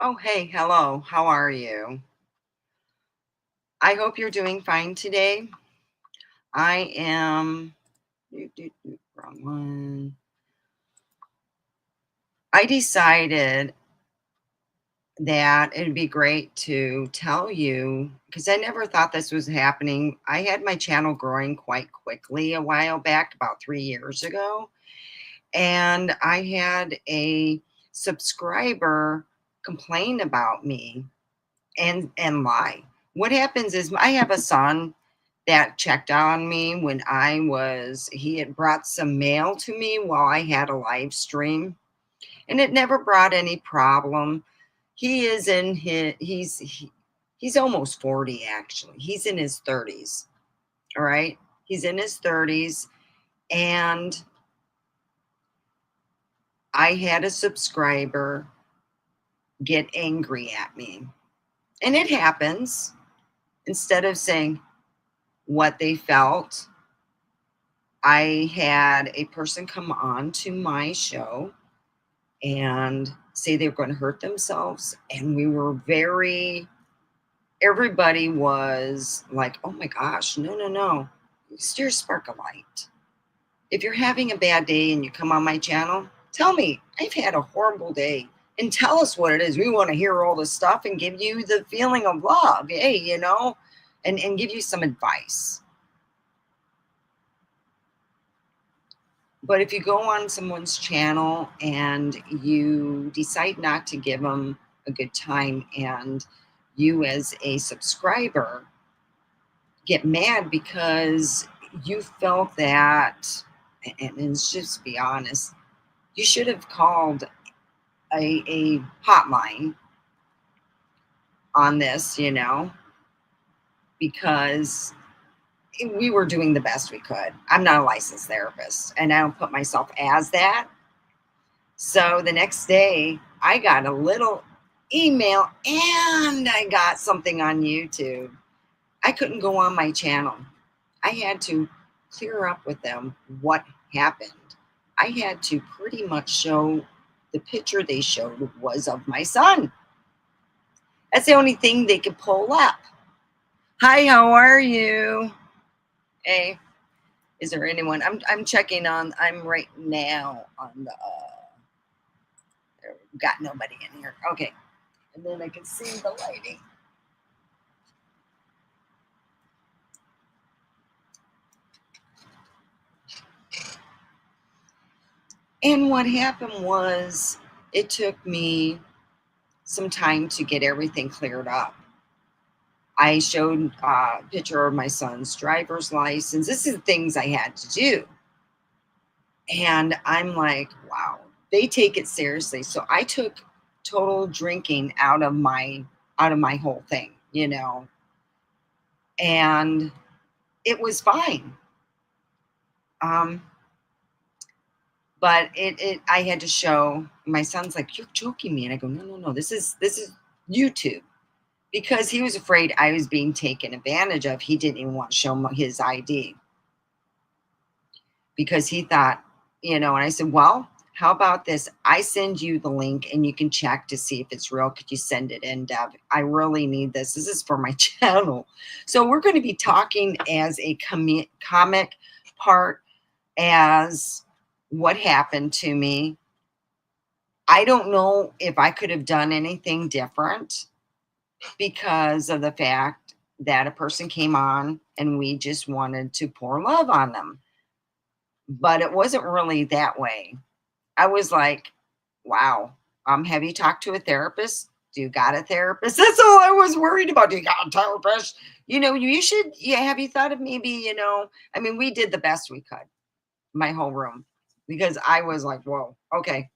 Oh, hey, hello. How are you? I hope you're doing fine today. I am. Wrong one. I decided that it'd be great to tell you because I never thought this was happening. I had my channel growing quite quickly a while back, about 3 years ago, and I had a subscriber complain about me and lie. What happens is I have a son that checked on me when he had brought some mail to me while I had a live stream, and it never brought any problem. He is in his he's almost 40 actually. He's in his 30s. All right? He's in his 30s, and I had a subscriber get angry at me. And it happens. Instead of saying what they felt, I had a person come on to my show and say they were going to hurt themselves. And everybody was like, oh my gosh, no, no, no. Steer spark a light. If you're having a bad day and you come on my channel, tell me, I've had a horrible day. And tell us what it is. We want to hear all this stuff and give you the feeling of love. Hey, and give you some advice. But if you go on someone's channel and you decide not to give them a good time, and you as a subscriber get mad because you felt that, and let's just be honest, you should have called a hotline on this, because we were doing the best we could. I'm not a licensed therapist, and I don't put myself as that. So the next day, I got a little email and I got something on YouTube. I couldn't go on my channel. I had to clear up with them what happened. I had to pretty much show the picture they showed was of my son. That's the only thing they could pull up. Hi, how are you? Hey, is there anyone? I'm checking on. I'm right now on the. Got nobody in here. Okay, and then I can see the lighting. And what happened was it took me some time to get everything cleared up. I showed a picture of my son's driver's license. This is the things I had to do. And I'm like, wow, they take it seriously. So I took total drinking out of my whole thing, and it was fine. Um, but I had to show. My son's like, you're joking me, and I go, no, no, no, this is YouTube, because he was afraid I was being taken advantage of. He didn't even want to show his ID because he thought, and I said, well, how about this? I send you the link and you can check to see if it's real. Could you send it in, Deb? I really need this. This is for my channel. So we're going to be talking as a comic part, as what happened to me. I don't know if I could have done anything different because of the fact that a person came on and we just wanted to pour love on them. But it wasn't really that way. I was like, wow, have you talked to a therapist? Do you got a therapist? That's all I was worried about. Do you got a therapist? You should, yeah, have you thought of maybe, I mean, we did the best we could, my whole room, because I was like, whoa, okay,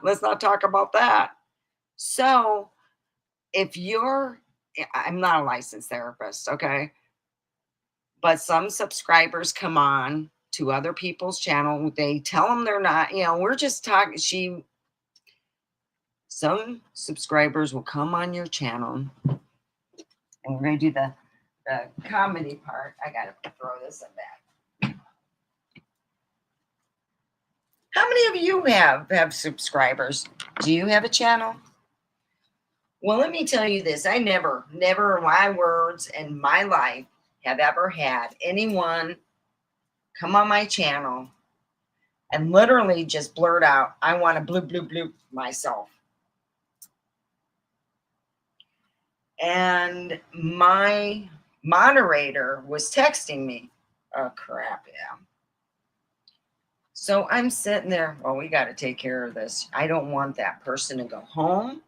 let's not talk about that. So I'm not a licensed therapist, okay? But some subscribers come on to other people's channel. They tell them they're not, we're just talking. Some subscribers will come on your channel, and we're going to do the comedy part. I got to throw this in back. How many of you have subscribers? Do you have a channel? Well, let me tell you this. I never, never in my words in my life have ever had anyone come on my channel and literally just blurt out, I want to bloop, bloop, bloop myself. And my moderator was texting me. Oh, crap, yeah. So I'm sitting there, well, we got to take care of this. I don't want that person to go home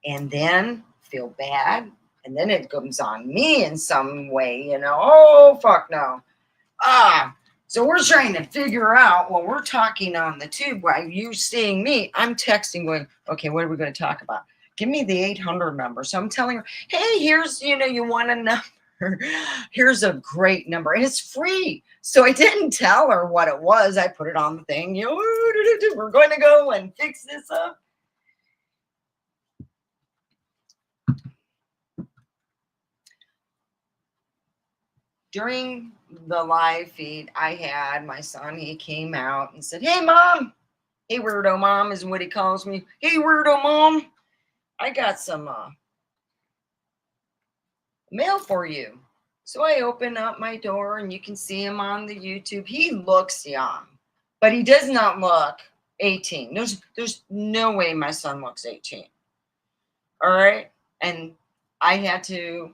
and then feel bad. And then it comes on me in some way, you know, oh, fuck no. So we're trying to figure out when we're talking on the tube, while you seeing me, I'm texting going, okay, what are we going to talk about? Give me the 800 number. So I'm telling her, hey, here's, you know, you want a number. Here's a great number. And it's free. So I didn't tell her what it was. I put it on the thing. You know, we're going to go and fix this up. During the live feed, I had my son, he came out and said, hey, Mom. Hey, weirdo mom is what he calls me. Hey, weirdo mom. I got some mail for you. So I open up my door and you can see him on the YouTube. He looks young, but he does not look 18. There's no way my son looks 18. All right. And I had to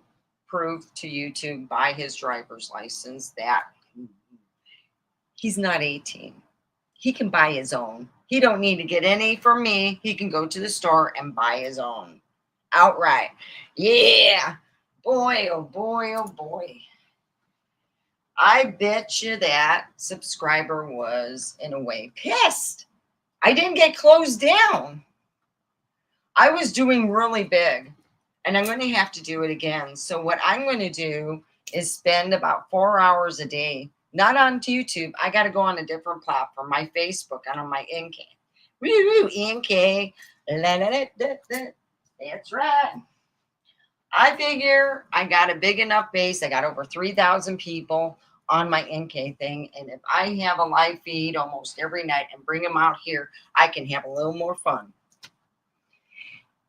prove to YouTube by his driver's license that he's not 18. He can buy his own. He don't need to get any from me. He can go to the store and buy his own outright. Yeah. Boy, oh boy, oh boy. I bet you that subscriber was, in a way, pissed. I didn't get closed down. I was doing really big, and I'm going to have to do it again. So what I'm going to do is spend about 4 hours a day, not on YouTube. I got to go on a different platform, my Facebook, and on my NK. Woo, NK. That's right. I figure I got a big enough base. I got over 3,000 people on my NK thing. And if I have a live feed almost every night and bring them out here, I can have a little more fun.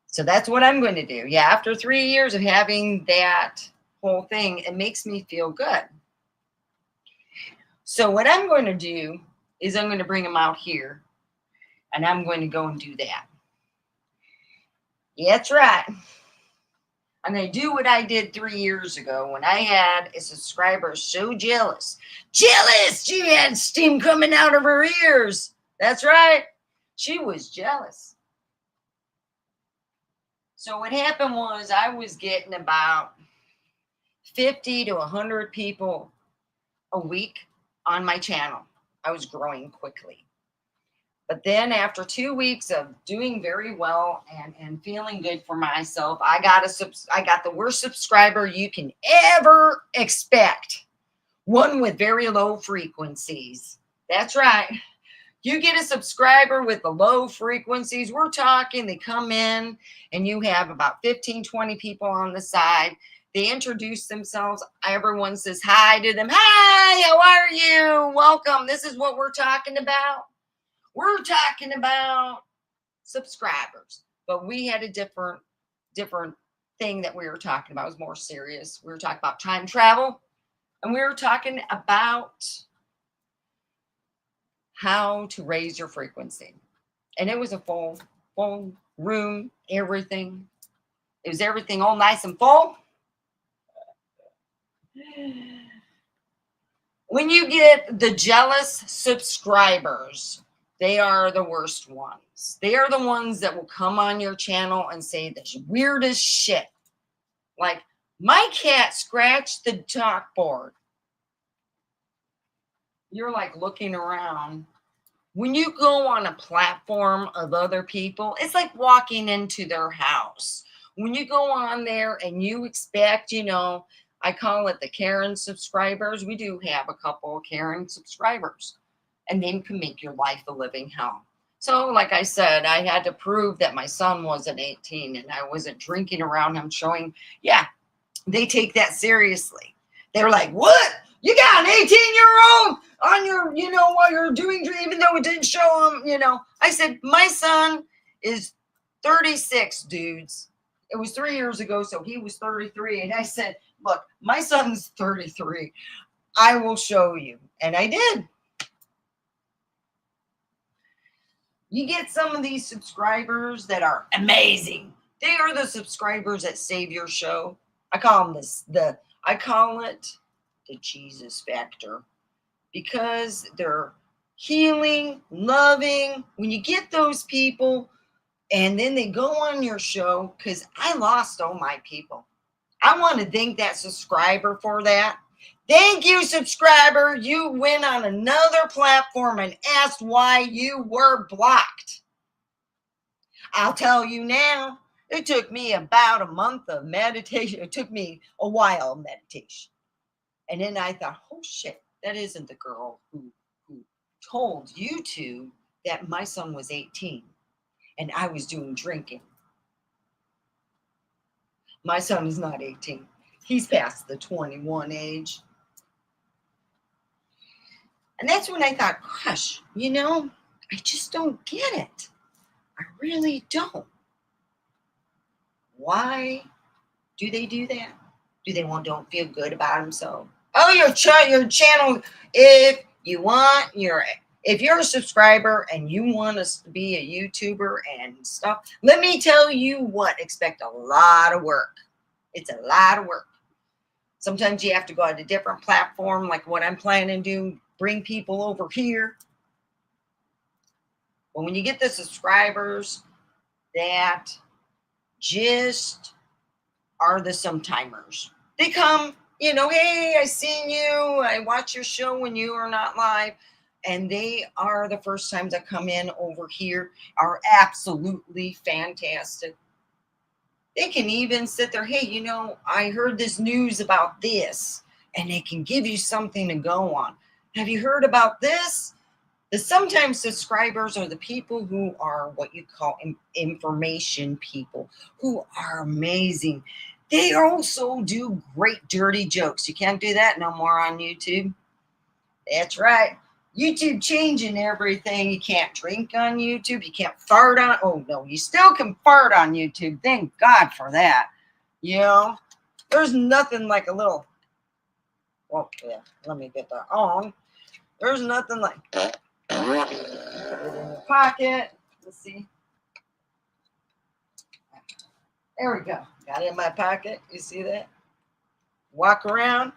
So that's what I'm going to do. Yeah, after 3 years of having that whole thing, it makes me feel good. So what I'm going to do is I'm going to bring them out here and I'm going to go and do that. Yeah, that's right. I'm going to do what I did 3 years ago when I had a subscriber so jealous. Jealous! She had steam coming out of her ears. That's right. She was jealous. So what happened was I was getting about 50 to 100 people a week on my channel. I was growing quickly. But then after 2 weeks of doing very well and feeling good for myself, I got the worst subscriber you can ever expect. One with very low frequencies. That's right. You get a subscriber with the low frequencies. We're talking, they come in and you have about 15, 20 people on the side. They introduce themselves. Everyone says hi to them. Hi, how are you? Welcome. This is what we're talking about. We're talking about subscribers, but we had a different thing that we were talking about. It was more serious. We were talking about time travel, and we were talking about how to raise your frequency. And it was a full room, everything. It was everything all nice and full. When you get the jealous subscribers, they are the worst ones. They are the ones that will come on your channel and say the weirdest shit. Like, my cat scratched the chalkboard. You're like looking around. When you go on a platform of other people, it's like walking into their house. When you go on there and you expect, you know, I call it the Karen subscribers. We do have a couple of Karen subscribers. And they can make your life a living hell. So, like I said, I had to prove that my son wasn't 18 and I wasn't drinking around him showing, yeah, they take that seriously. They were like, what? You got an 18-year-old on your, you know, while you're doing, even though it didn't show him, you know. I said, my son is 36, dudes. It was 3 years ago, so he was 33. And I said, look, my son's 33. I will show you. And I did. You get some of these subscribers that are amazing. They are the subscribers that save your show. I call them I call it the Jesus factor, because they're healing, loving. When you get those people and then they go on your show, because I lost all my people. I want to thank that subscriber for that. Thank you, subscriber. You went on another platform and asked why you were blocked. I'll tell you now, it took me about a month of meditation. It took me a while of meditation. And then I thought, oh shit, that isn't the girl who told YouTube that my son was 18 and I was doing drinking. My son is not 18. He's past the 21 age. And that's when I thought, gosh, I just don't get it. I really don't. Why do they do that? Do they don't feel good about themselves? Oh, your channel, if you're a subscriber and you want to be a YouTuber and stuff, let me tell you what, expect a lot of work. It's a lot of work. Sometimes you have to go on a different platform, like what I'm planning to do, bring people over here. But when you get the subscribers that just are the sometimers, they come, hey, I seen you. I watch your show when you are not live. And they are the first times that come in over here are absolutely fantastic. They can even sit there, hey, I heard this news about this, and they can give you something to go on. Have you heard about this? The sometimes subscribers are the people who are what you call information people, who are amazing. They also do great dirty jokes. You can't do that no more on YouTube. That's right. YouTube changing everything. You can't drink on YouTube. You can't fart on. Oh, no, you still can fart on YouTube. Thank God for that. There's nothing like a little. Well, yeah, let me get that on. There's nothing like. Put it in your pocket. Let's see. There we go. Got it in my pocket. You see that? Walk around.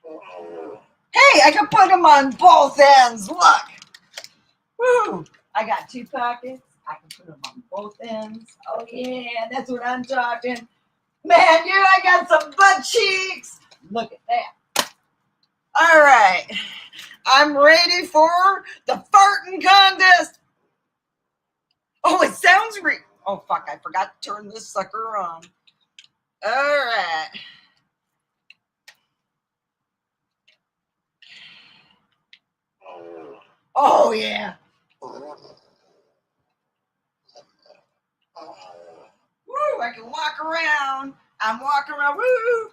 Hey, I can put them on both ends. Look. Woo. I got 2 pockets. I can put them on both ends. Oh, yeah. That's what I'm talking. Man, I got some butt cheeks. Look at that. All right. I'm ready for the farting contest. Oh, it sounds oh, fuck. I forgot to turn this sucker on. All right. Oh, yeah. Woo, I can walk around. I'm walking around. Woo.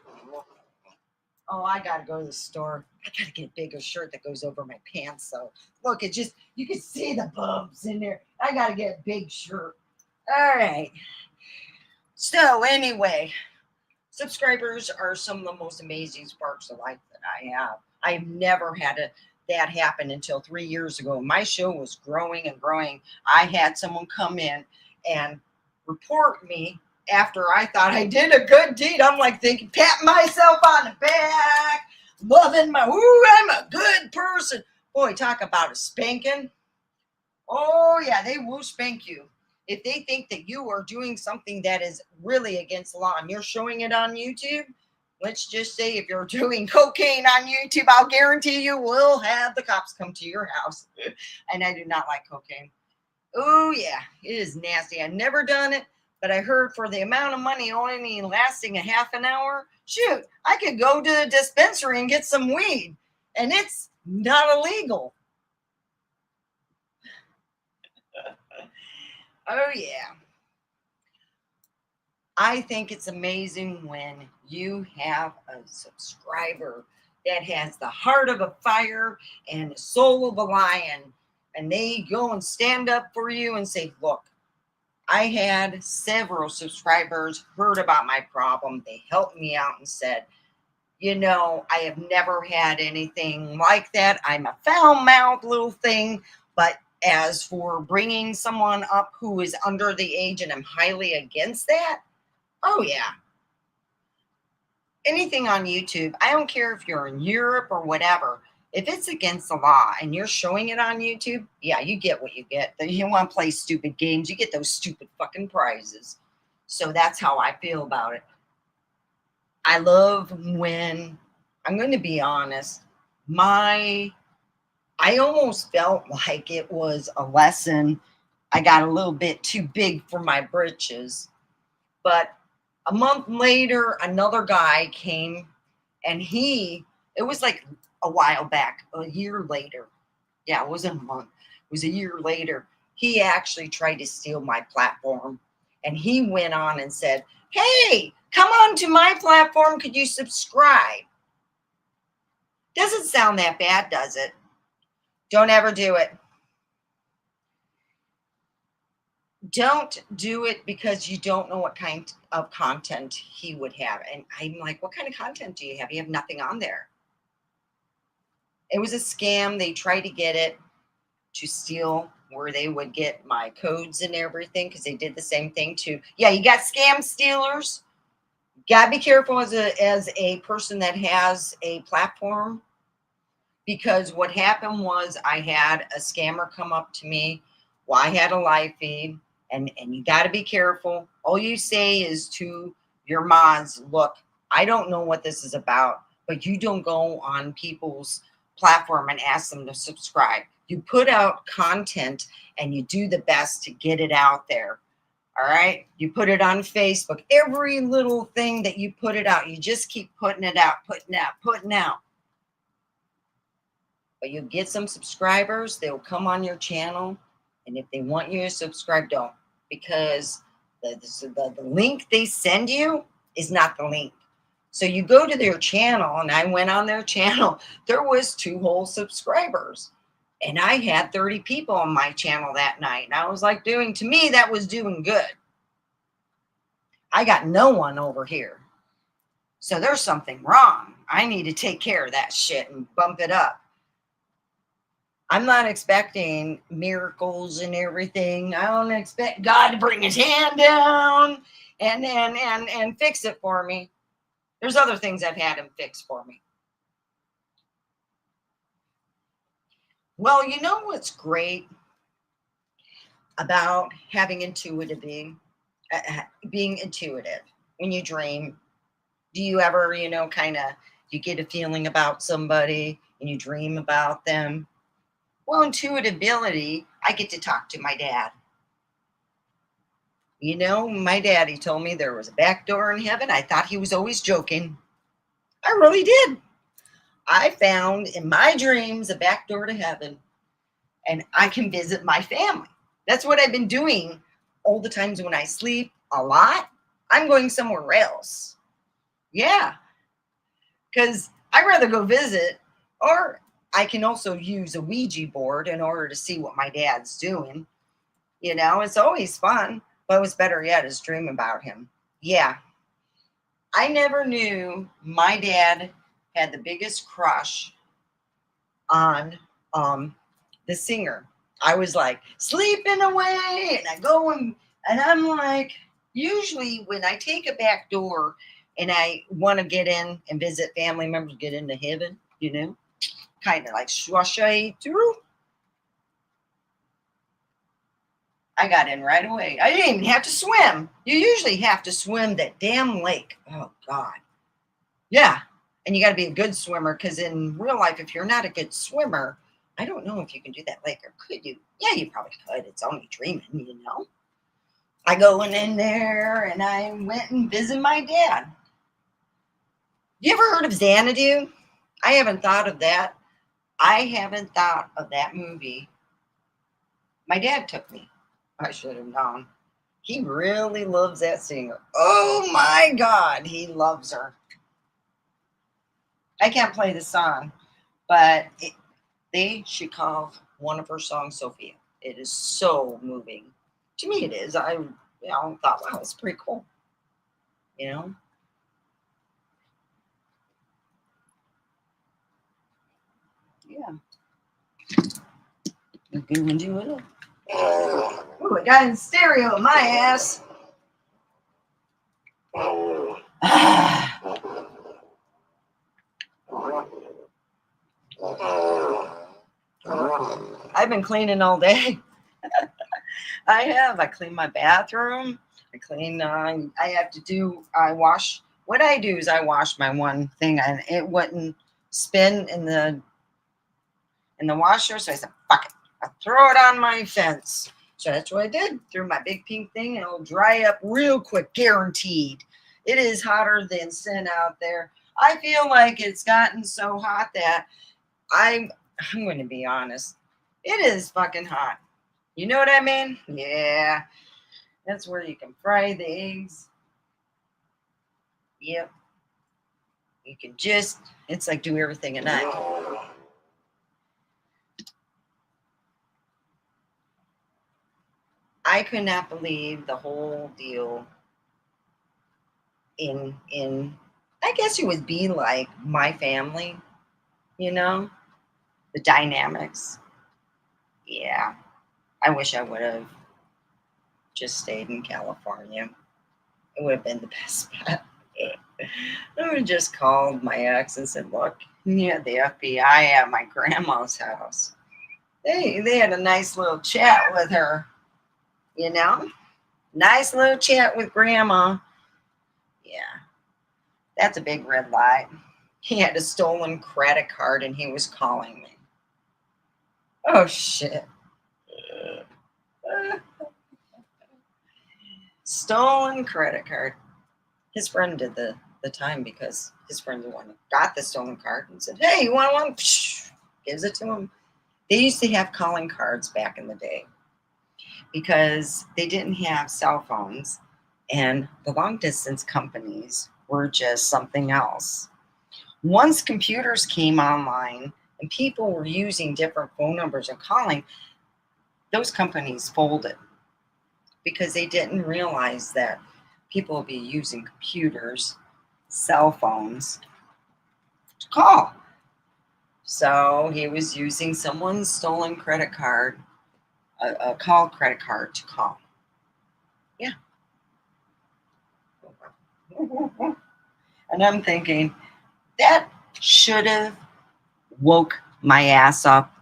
Oh, I got to go to the store. I got to get a bigger shirt that goes over my pants. So, look, you can see the bumps in there. I got to get a big shirt. All right. So, anyway, subscribers are some of the most amazing sparks of life that I have. I've never had that happen until 3 years ago. My show was growing and growing. I had someone come in and report me after I thought I did a good deed. I'm like thinking, pat myself on the back, loving I'm a good person. Boy, talk about a spanking. Oh, yeah, they will spank you. If they think that you are doing something that is really against the law and you're showing it on YouTube, let's just say if you're doing cocaine on YouTube, I'll guarantee you will have the cops come to your house. And I do not like cocaine. Oh, yeah, it is nasty. I've never done it, but I heard for the amount of money only lasting a half an hour, shoot, I could go to the dispensary and get some weed, and it's not illegal. Oh, yeah. I think it's amazing when you have a subscriber that has the heart of a fire and the soul of a lion, and they go and stand up for you and say, look, I had several subscribers heard about my problem. They helped me out and said, I have never had anything like that. I'm a foul mouthed little thing. But as for bringing someone up who is under the age, and I'm highly against that, oh, yeah. Anything on YouTube, I don't care if you're in Europe or whatever. If it's against the law and you're showing it on YouTube, yeah, you get what you get. You want to play stupid games, you get those stupid fucking prizes. So that's how I feel about it. I love when, I'm going to be honest, I almost felt like it was a lesson. I got a little bit too big for my britches. But a month later, another guy came, and it was like a while back, a year later. Yeah, it wasn't a month. It was a year later. He actually tried to steal my platform. And he went on and said, "Hey, come on to my platform. Could you subscribe?" Doesn't sound that bad, does it? Don't ever do it. Don't do it because you don't know what kind of content he would have. And I'm like, what kind of content do you have? You have nothing on there. It was a scam. They tried to get it to steal where they would get my codes and everything because they did the same thing too. Yeah, you got scam stealers. Gotta be careful as a person that has a platform, because what happened was I had a scammer come up to me while I had a live feed, and you got to be careful. All you say is to your mods, look, I don't know what this is about, but you don't go on people's platform and ask them to subscribe. You put out content and you do the best to get it out there. All right. You put it on Facebook. Every little thing that you put it out, you just keep putting it out, putting out. But you'll get some subscribers. They'll come on your channel. And if they want you to subscribe, don't. Because the link they send you is not the link. So you go to their channel, and I went on their channel. There was 2 whole subscribers. And I had 30 people on my channel that night. And I was like, to me, that was doing good. I got no one over here. So there's something wrong. I need to take care of that shit and bump it up. I'm not expecting miracles and everything. I don't expect God to bring his hand down and fix it for me. There's other things I've had him fix for me. Well, you know what's great about having intuitive being intuitive when you dream? Do you ever, kind of, you get a feeling about somebody and you dream about them? Well, intuitive ability, I get to talk to my dad. My daddy told me there was a back door in heaven. I thought he was always joking. I really did. I found in my dreams a back door to heaven, and I can visit my family. That's what I've been doing all the times when I sleep a lot. I'm going somewhere else. Yeah, because I'd rather go visit, or I can also use a Ouija board in order to see what my dad's doing. It's always fun, but what's better yet is dream about him. Yeah. I never knew my dad had the biggest crush on the singer. I was like sleeping away, and I go and I'm like, usually when I take a back door and I want to get in and visit family members, get into heaven, kind of like swashay through. I got in right away. I didn't even have to swim. You usually have to swim that damn lake. Oh, God. Yeah. And you got to be a good swimmer, because in real life, if you're not a good swimmer, I don't know if you can do that lake, or could you? Yeah, you probably could. It's only dreaming, I go in there and I went and visited my dad. You ever heard of Xanadu? I haven't thought of that. I haven't thought of that movie. My dad took me. I should have known. He really loves that singer. Oh my God, he loves her. I can't play the song, but they should call one of her songs Sophia. It is so moving. To me, it is. I, thought, wow, it's pretty cool. Yeah. You can do it. Oh, I got in stereo in my ass. I've been cleaning all day. I have. I clean my bathroom. I clean. I have to do. I wash. What I do is I wash my one thing, and it wouldn't spin in the washer. So I said, "Fuck it! I'll throw it on my fence." So that's what I did. Threw my big pink thing, and it'll dry up real quick, guaranteed. It is hotter than sin out there. I feel like it's gotten so hot that I'm going to be honest. It is fucking hot. You know what I mean? Yeah. That's where you can fry the eggs. Yep. You can just, it's like do everything at night. I could not believe the whole deal in I guess it would be like my family, you know, the dynamics. Yeah. I wish I would have just stayed in California. It would have been the best bet. I would have just called my ex and said, look, you had the FBI at my grandma's house. They had a nice little chat with her, you know? Nice little chat with grandma. Yeah, that's a big red light. He had a stolen credit card and he was calling me. Oh, shit. Stolen credit card. His friend did the time because his friend the one who got the stolen card and said, hey, you want one? Psh, gives it to him. They used to have calling cards back in the day because they didn't have cell phones and the long distance companies were just something else. Once computers came online and people were using different phone numbers and calling, those companies folded because they didn't realize that people would be using computers, cell phones to call. So he was using someone's stolen credit card, a call credit card to call. Yeah. And I'm thinking, that should have woke my ass up.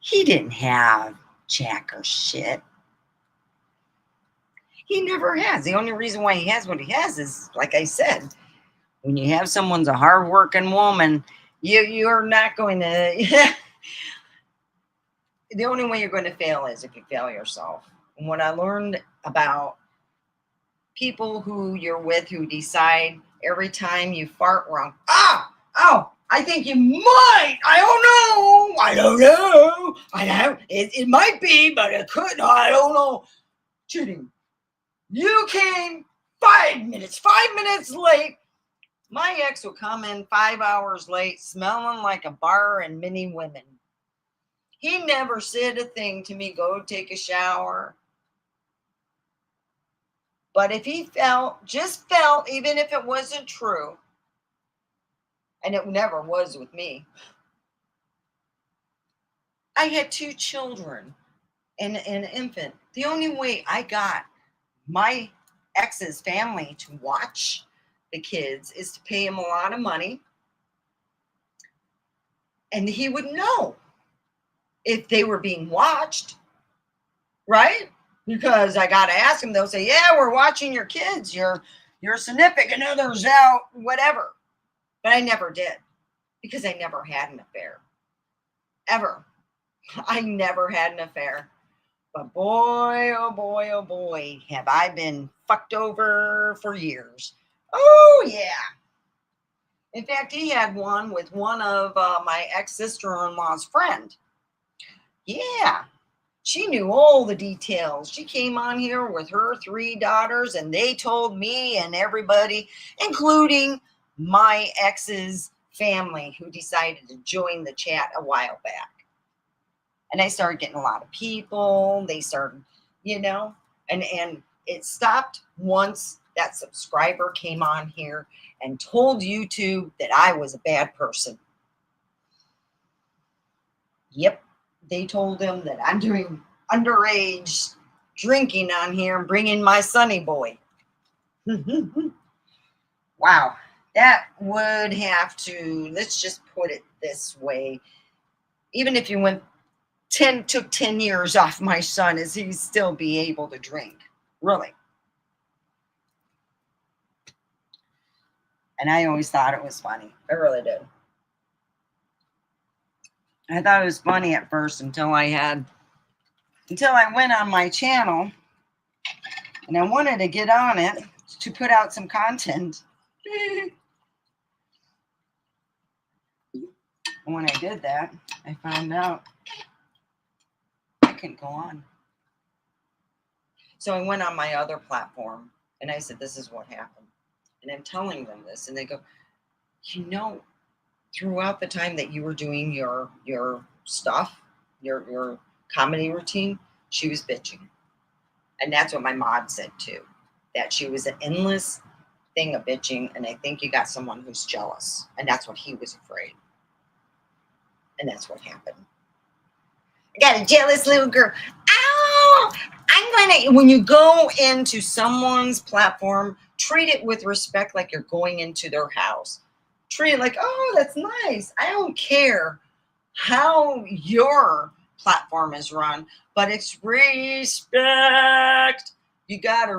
He didn't have jack or shit. He never has. The only reason why he has what he has is, like I said, when you have someone's a hardworking woman, you're not going to. The only way you're going to fail is if you fail yourself. And what I learned about people who you're with who decide every time you fart wrong, I think you might. I don't know. It might be, but it could. I don't know. Cheating. You came 5 minutes late. My ex will come in 5 hours late, smelling like a bar and many women. He never said a thing to me, go take a shower. But if he just felt, even if it wasn't true, and it never was with me, I had 2 children and an infant. The only way I got my ex's family to watch the kids is to pay him a lot of money. And he would know if they were being watched, right? Because I got to ask him, they'll say, yeah, we're watching your kids. Your significant other's out, whatever. But I never did because I never had an affair. Ever. I never had an affair. But boy, oh boy, oh boy, have I been fucked over for years. Oh, yeah. In fact, he had one with one of my ex-sister-in-law's friend. Yeah. She knew all the details. She came on here with her 3 daughters, and they told me and everybody, including my ex's family, who decided to join the chat a while back. And I started getting a lot of people. They started, you know. And it stopped once that subscriber came on here and told YouTube that I was a bad person. Yep, they told him that I'm doing underage drinking on here and bringing my sonny boy. Wow, that would have to, let's just put it this way. Even if you took 10 years off my son, is he still be able to drink? Really? And I always thought it was funny. I really did. I thought it was funny at first until I went on my channel and I wanted to get on it to put out some content. And when I did that, I found out I couldn't go on. So I went on my other platform and I said, this is what happened. And I'm telling them this, and they go, throughout the time that you were doing your stuff, your comedy routine, she was bitching. And that's what my mod said too, that she was an endless thing of bitching. And I think you got someone who's jealous. And that's what he was afraid. And that's what happened. I got a jealous little girl. Ow! When you go into someone's platform, treat it with respect like you're going into their house. Treat it like, oh, that's nice. I don't care how your platform is run, but it's respect. You gotta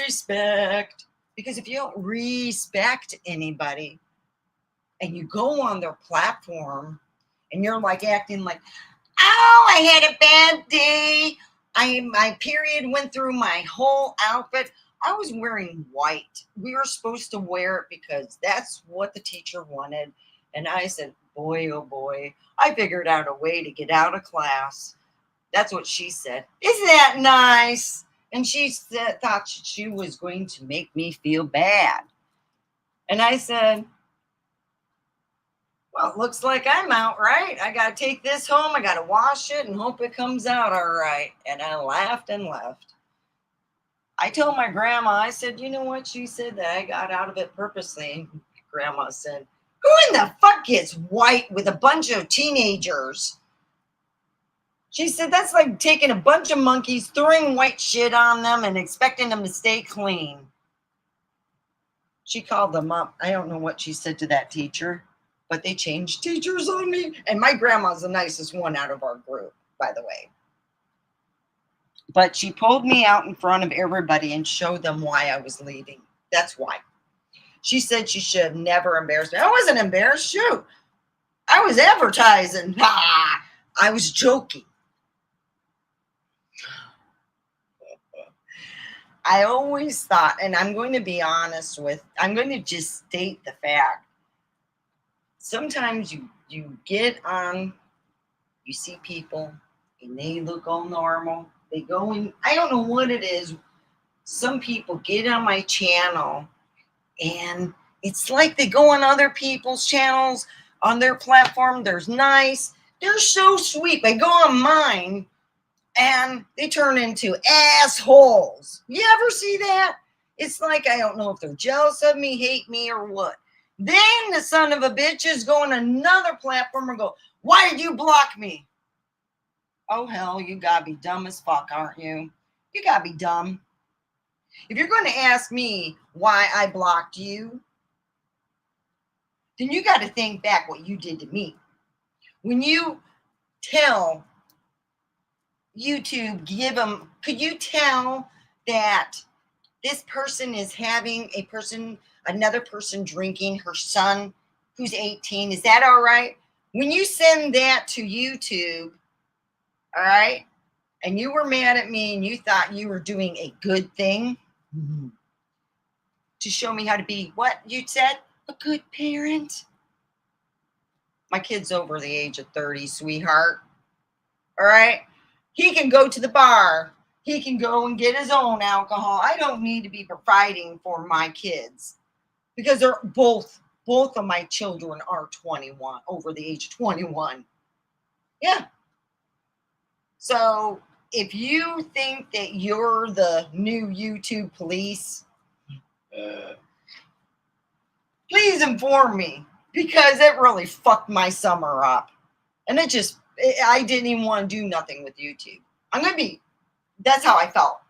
respect. Because if you don't respect anybody and you go on their platform and you're like acting like, oh, I had a bad day. My period went through my whole outfit. I was wearing white. We were supposed to wear it because that's what the teacher wanted. And I said, boy, oh boy, I figured out a way to get out of class. That's what she said. Isn't that nice? And she thought she was going to make me feel bad. And I said, well, it looks like I'm out, right? I got to take this home. I got to wash it and hope it comes out all right. And I laughed and left. I told my grandma, I said, you know what? She said that I got out of it purposely. And grandma said, who in the fuck gets white with a bunch of teenagers? She said, that's like taking a bunch of monkeys, throwing white shit on them and expecting them to stay clean. She called them up. I don't know what she said to that teacher, but they changed teachers on me. And my grandma's the nicest one out of our group, by the way. But she pulled me out in front of everybody and showed them why I was leaving. That's why. She said she should have never embarrassed me. I wasn't embarrassed. Shoot. I was advertising. I was joking. I always thought, and I'm going to be honest I'm going to just state the fact. Sometimes you get on, you see people, and they look all normal. They go in, I don't know what it is. Some people get on my channel, and it's like they go on other people's channels, on their platform. They're nice. They're so sweet. They go on mine, and they turn into assholes. You ever see that? It's like, I don't know if they're jealous of me, hate me, or what. Then the son of a bitch is going another platform and go, why did you block me? Oh, hell, you gotta be dumb as fuck, aren't you? You gotta be dumb. If you're going to ask me why I blocked you, then you got to think back what you did to me. When you tell YouTube, could you tell that this person is having another person drinking, her son who's 18? Is that all right? When you send that to YouTube, all right, and you were mad at me and you thought you were doing a good thing to show me how to be, what you said, a good parent. My kid's over the age of 30, sweetheart. All right. He can go to the bar. He can go and get his own alcohol. I don't need to be providing for my kids because they're both of my children are 21, over the age of 21. Yeah. So if you think that you're the new YouTube police, please inform me, because it really fucked my summer up. And I didn't even want to do nothing with YouTube. That's how I felt.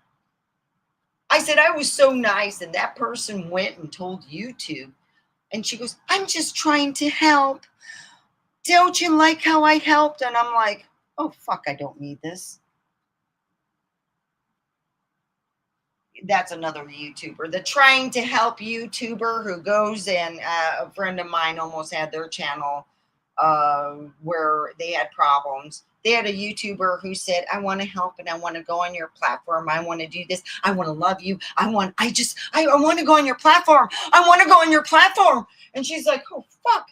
I said, I was so nice, and that person went and told YouTube, and she goes, I'm just trying to help. Don't you like how I helped? And I'm like, oh, fuck, I don't need this. That's another YouTuber, the trying to help YouTuber who goes and a friend of mine almost had their channel where they had problems. They had a YouTuber who said, I want to help and I want to go on your platform. I want to do this. I want to love you. I want to go on your platform. I want to go on your platform. And she's like, oh, fuck.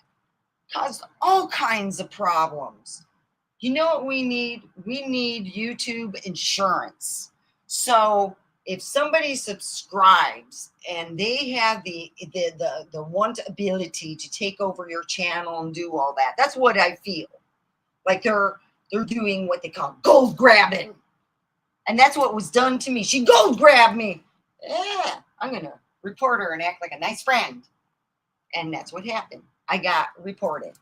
Caused all kinds of problems. You know what we need? We need YouTube insurance. So if somebody subscribes and they have the want ability to take over your channel and do all that, that's what I feel like they're doing what they call gold grabbing, and that's what was done to me. She gold grabbed me. Yeah, I'm gonna report her and act like a nice friend, and that's what happened. I got reported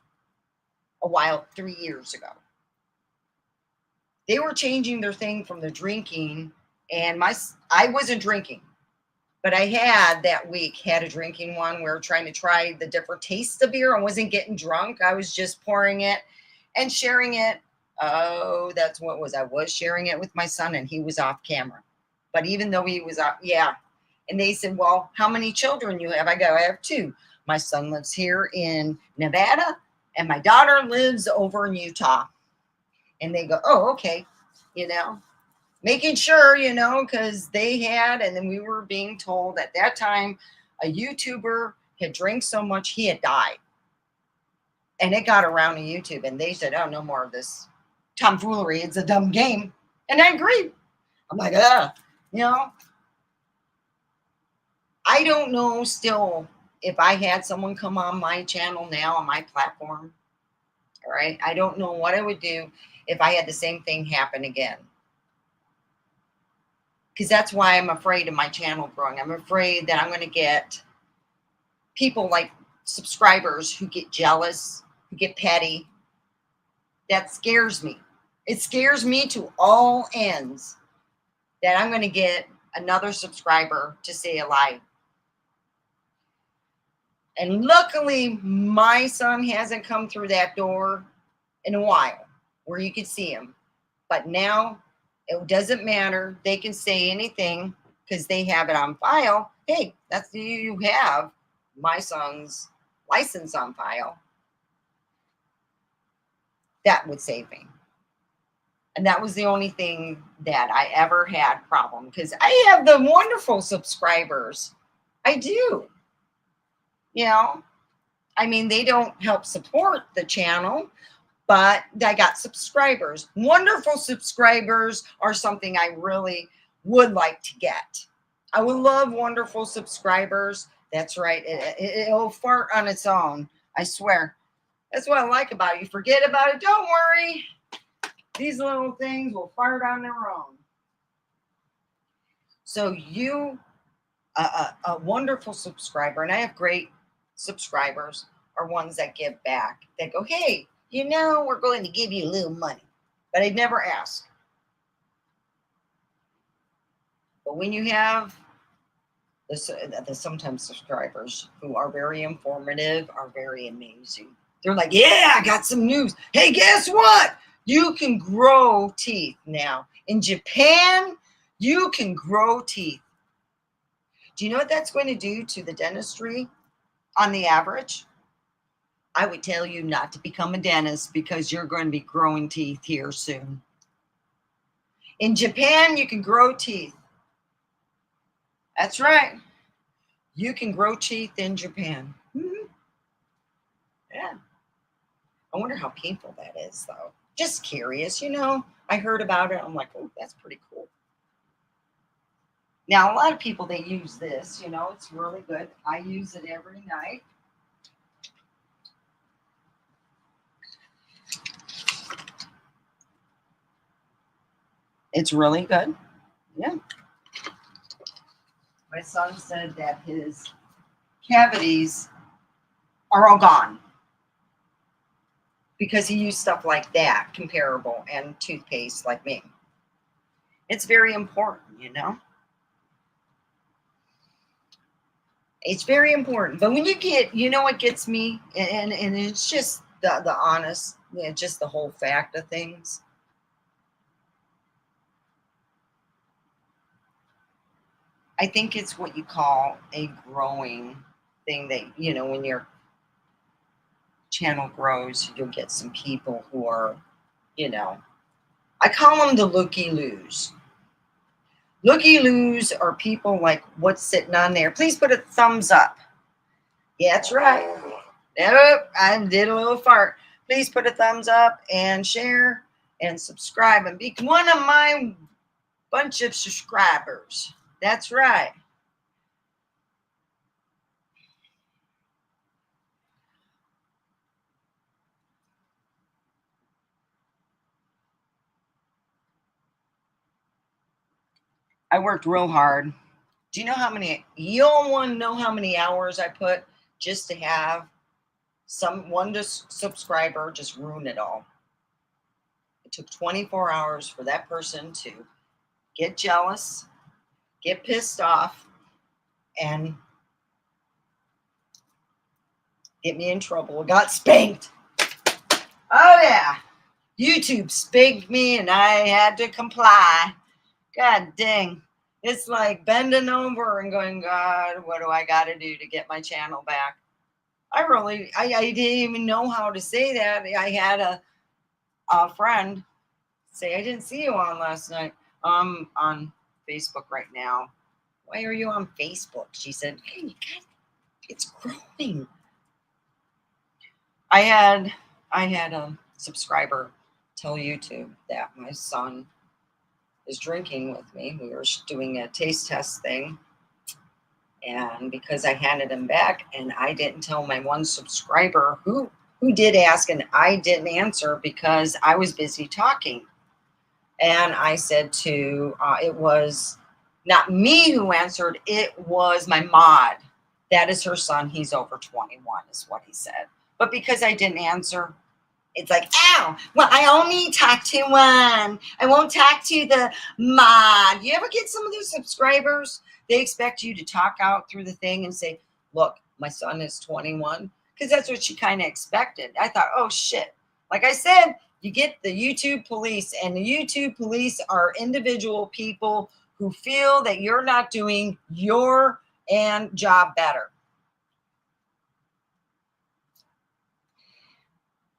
3 years ago. They were changing their thing from the drinking, and I wasn't drinking, but I had that week had a drinking one. We were trying to try the different tastes of beer. I wasn't getting drunk. I was just pouring it and sharing it. Oh, that's what was. I was sharing it with my son, and he was off camera. But even though he was off, yeah. And they said, well, how many children you have? I go, I have 2. My son lives here in Nevada, and my daughter lives over in Utah. And they go, oh, okay, making sure, because they had, and then we were being told at that time, a YouTuber had drank so much he had died. And it got around to YouTube, and they said, oh, no more of this tomfoolery. It's a dumb game. And I agree. I'm like, I don't know still if I had someone come on my channel now on my platform. All right. I don't know what I would do if I had the same thing happen again. Because that's why I'm afraid of my channel growing. I'm afraid that I'm going to get people like subscribers who get jealous, who get petty. That scares me. It scares me to all ends that I'm going to get another subscriber to say a lie. And luckily, my son hasn't come through that door in a while where you could see him. But now it doesn't matter. They can say anything because they have it on file. Hey, that's you have my son's license on file. That would save me. And that was the only thing that I ever had problem, because I have the wonderful subscribers. I do. I mean, they don't help support the channel, but I got subscribers. Wonderful subscribers are something I really would like to get. I would love wonderful subscribers. That's right. It'll fart on its own. I swear. That's what I like about it. You forget about it. Don't worry. These little things will fart on their own. So you, a wonderful subscriber, and I have great subscribers, are ones that give back. That go, hey, we're going to give you a little money. But I'd never ask. But when you have the sometimes subscribers who are very informative, are very amazing. They're like, yeah, I got some news. Hey, guess what? You can grow teeth now. In Japan, you can grow teeth. Do you know what that's going to do to the dentistry on the average? I would tell you not to become a dentist, because you're going to be growing teeth here soon. In Japan, you can grow teeth. That's right. You can grow teeth in Japan. Mm-hmm. Yeah. I wonder how painful that is, though. Just curious, I heard about it. I'm like, oh, that's pretty cool. Now, a lot of people, they use this, it's really good. I use it every night. It's really good. Yeah. My son said that his cavities are all gone because he used stuff like that, comparable, and toothpaste like me. It's very important, you know? It's very important. But when you get, you know what gets me? And it's just the honest, yeah, just the whole fact of things. I think it's what you call a growing thing that, you know, when your channel grows, you'll get some people who are, you know, I call them the looky loos. Looky loos are people like what's sitting on there. Please put a thumbs up. Yeah, that's right. Nope, I did a little fart. Please put a thumbs up and share and subscribe and be one of my bunch of subscribers. That's right. I worked real hard. Do you know how many, you don't want to know how many hours I put just to have one subscriber just ruin it all? It took 24 hours for that person to get jealous, get pissed off, and get me in trouble. Got spanked. Oh, yeah. YouTube spanked me and I had to comply. God dang. It's like bending over and going, God, what do I got to do to get my channel back? I didn't even know how to say that. I had a friend say, I didn't see you on last night. On Facebook right now. Why are you on Facebook? She said, hey, it's growing. I had a subscriber tell YouTube that my son is drinking with me. We were doing a taste test thing. And because I handed him back and I didn't tell my one subscriber who did ask and I didn't answer because I was busy talking. And I said it was not me who answered, it was my mod. That is her son. He's over 21 is what he said. But because I didn't answer, it's like, ow, well, I only talk to one. I won't talk to the mod. You ever get some of those subscribers? They expect you to talk out through the thing and say, look, my son is 21. Because that's what she kind of expected. I thought, oh, shit. Like I said, you get the YouTube police, and the YouTube police are individual people who feel that you're not doing your job better.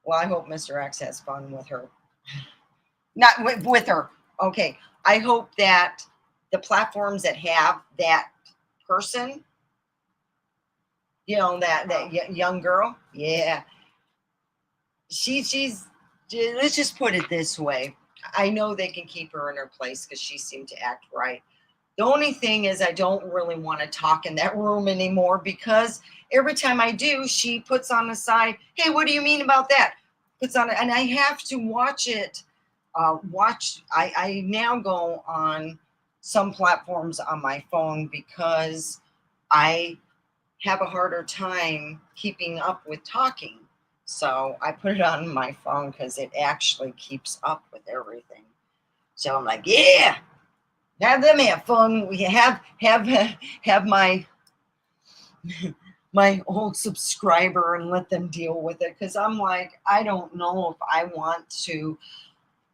Well, I hope Mr. X has fun with her. Not with her. Okay. I hope that the platforms that have that person, you know, that young girl, yeah, she's. Let's just put it this way. I know they can keep her in her place because she seemed to act right. The only thing is I don't really want to talk in that room anymore because every time I do, she puts on the side, hey, what do you mean about that? Puts on it, and I have to watch it. I now go on some platforms on my phone because I have a harder time keeping up with talking. So I put it on my phone because it actually keeps up with everything. So I'm like, yeah, have them have fun. We have my my old subscriber and let them deal with it because I'm like, I don't know if I want to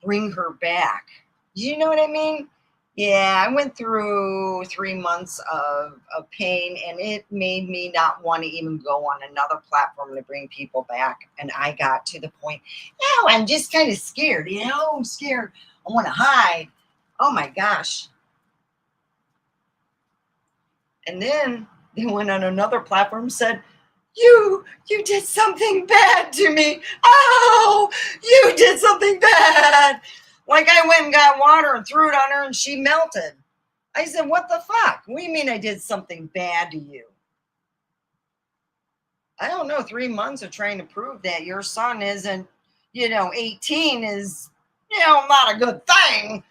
bring her back. You know what I mean? Yeah, I went through 3 months of pain and it made me not want to even go on another platform to bring people back. And I got to the point, now I'm just kind of scared, you know, I'm scared. I want to hide. Oh my gosh. And then they went on another platform and said, you did something bad to me. Oh, you did something bad. Like I went and got water and threw it on her and she melted. I said, what the fuck? What do you mean I did something bad to you? I don't know. 3 months of trying to prove that your son isn't, 18 is, not a good thing.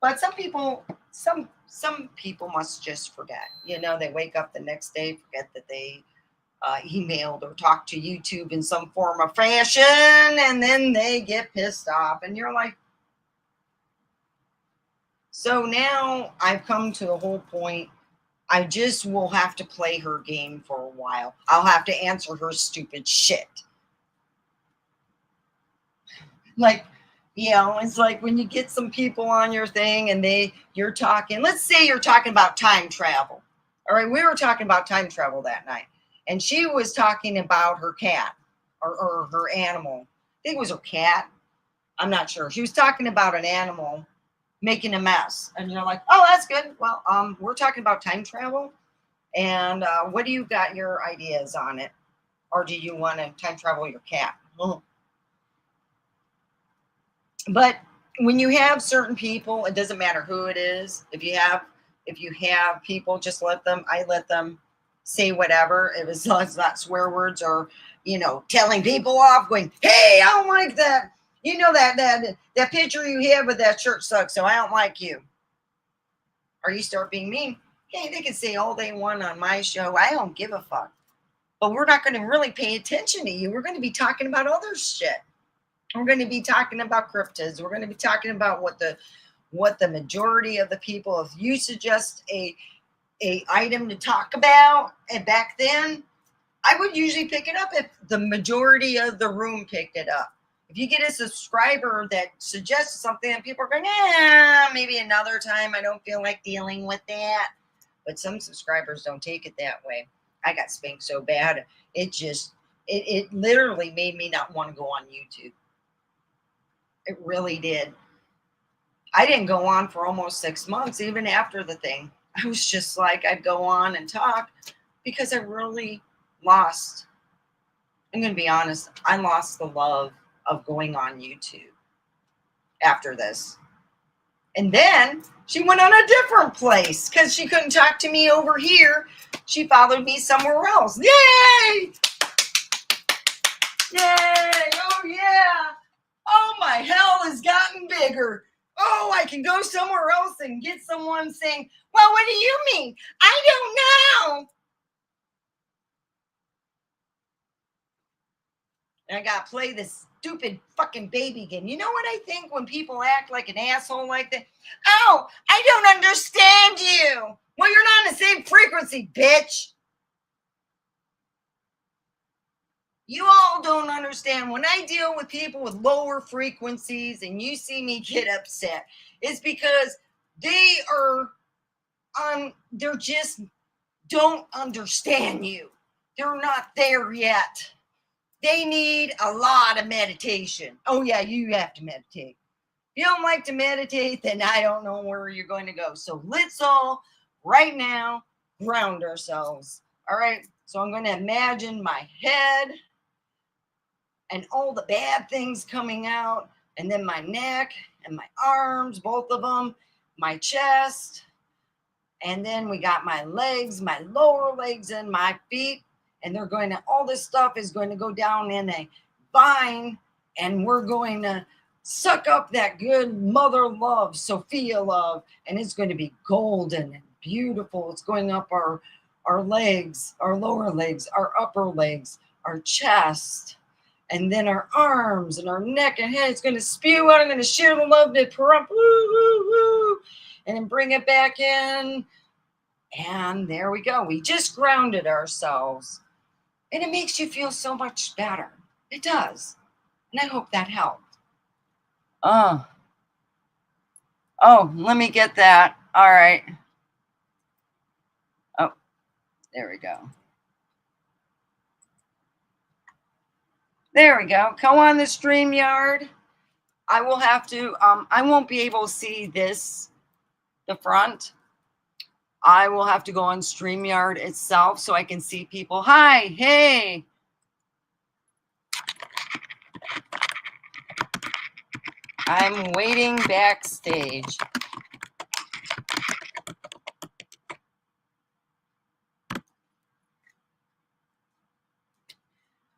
But some people must just forget. You know, they wake up the next day, forget that they emailed or talked to YouTube in some form or fashion, and then they get pissed off. And you're like, so now I've come to a whole point. I just will have to play her game for a while. I'll have to answer her stupid shit. Like, you know, it's like when you get some people on your thing and you're talking, let's say you're talking about time travel. All right, we were talking about time travel that night. And she was talking about her cat or her animal. I think it was her cat. I'm not sure. She was talking about an animal making a mess. And you're like, oh, that's good. Well, we're talking about time travel. And what do you got your ideas on it? Or do you want to time travel your cat? But when you have certain people, it doesn't matter who it is. If you have people, just I let them say whatever. If it's not swear words or, telling people off, going, hey, I don't like that. You know that picture you have with that shirt sucks, so I don't like you. Or you start being mean. Hey, they can say all they want on my show. I don't give a fuck. But we're not going to really pay attention to you. We're going to be talking about other shit. We're going to be talking about cryptids. We're going to be talking about what the majority of the people, if you suggest a item to talk about, and back then, I would usually pick it up if the majority of the room picked it up. If you get a subscriber that suggests something and people are going, maybe another time, I don't feel like dealing with that. But some subscribers don't take it that way. I got spanked so bad. It literally made me not want to go on YouTube. It really did. I didn't go on for almost 6 months, even after the thing. I was just like, I'd go on and talk because I really lost. I'm going to be honest. I lost the love of going on YouTube after this. And then she went on a different place because she couldn't talk to me over here. She followed me somewhere else. Yay! Yay! Oh, yeah. Oh, my hell has gotten bigger. Oh, I can go somewhere else and get someone saying, well, what do you mean? I don't know. And I got to play this stupid fucking baby game. You know what I think when people act like an asshole like that? Oh, I don't understand you. Well, you're not on the same frequency, bitch. You all don't understand. When I deal with people with lower frequencies and you see me get upset, it's because they just don't understand you. They're not there yet. They need a lot of meditation. Oh, yeah, you have to meditate. If you don't like to meditate, then I don't know where you're going to go. So let's all, right now, ground ourselves. All right. So I'm going to imagine my head and all the bad things coming out, and then my neck and my arms, both of them, my chest, and then we got my legs, my lower legs, and my feet, and all this stuff is going to go down in a vine, and we're going to suck up that good mother love, Sophia love, and it's going to be golden and beautiful. It's going up our legs, our lower legs, our upper legs, our chest, and then our arms and our neck and head. It's going to spew out. I'm going to share the love to Pahrump, woo, woo, woo, and then bring it back in. And there we go. We just grounded ourselves. And it makes you feel so much better. It does. And I hope that helped. Oh, let me get that. All right. Oh, there we go. There we go. Come on the StreamYard. I will have to, I won't be able to see the front. I will have to go on StreamYard itself so I can see people. Hi, hey. I'm waiting backstage.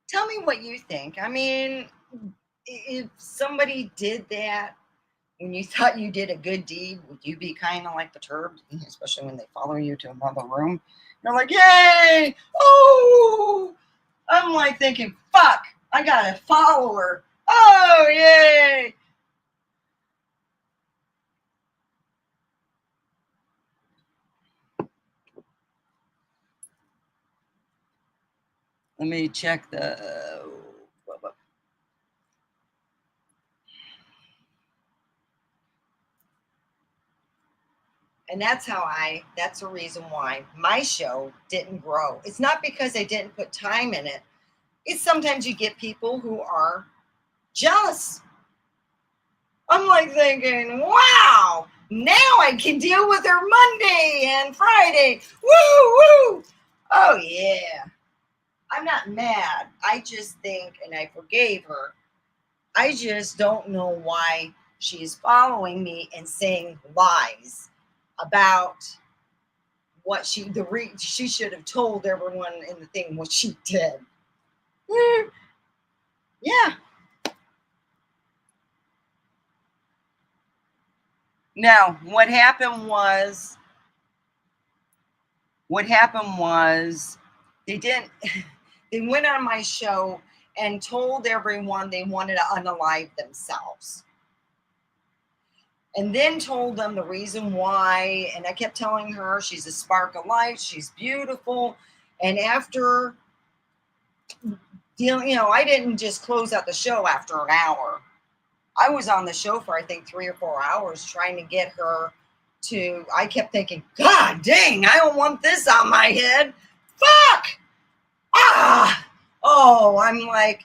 Tell me what you think. I mean, if somebody did that, when you thought you did a good deed, would you be kind of like perturbed, especially when they follow you to another room? You're like, yay! Oh! I'm like thinking, fuck, I got a follower. Oh, yay! Let me check the. And that's that's the reason why my show didn't grow. It's not because I didn't put time in it. It's sometimes you get people who are jealous. I'm like thinking, wow, now I can deal with her Monday and Friday. Woo, woo. Oh, yeah. I'm not mad. I just think, and I forgave her. I just don't know why she's following me and saying lies about what she should have told everyone in the thing what she did. Yeah. Now, what happened was they didn't they went on my show and told everyone they wanted to unalive themselves. And then told them the reason why. And I kept telling her she's a spark of light, she's beautiful. And after I didn't just close out the show after an hour. I was on the show for I think 3 or 4 hours trying to get her to. I kept thinking, God dang, I don't want this on my head. Fuck! Oh, I'm like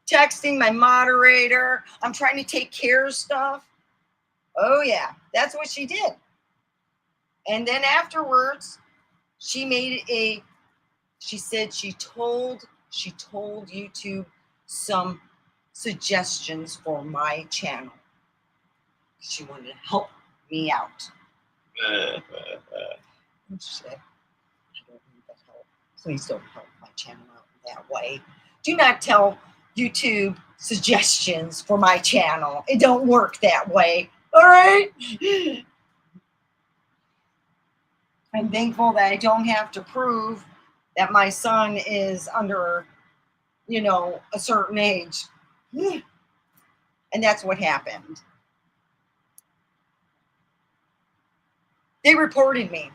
texting my moderator. I'm trying to take care of stuff. Oh, yeah, that's what she did. And then afterwards, she said she told YouTube some suggestions for my channel. She wanted to help me out. Shit. I don't need the help. Please don't help my channel out in that way. Do not tell YouTube suggestions for my channel. It don't work that way. All right? I'm thankful that I don't have to prove that my son is under, a certain age. And that's what happened. They reported me.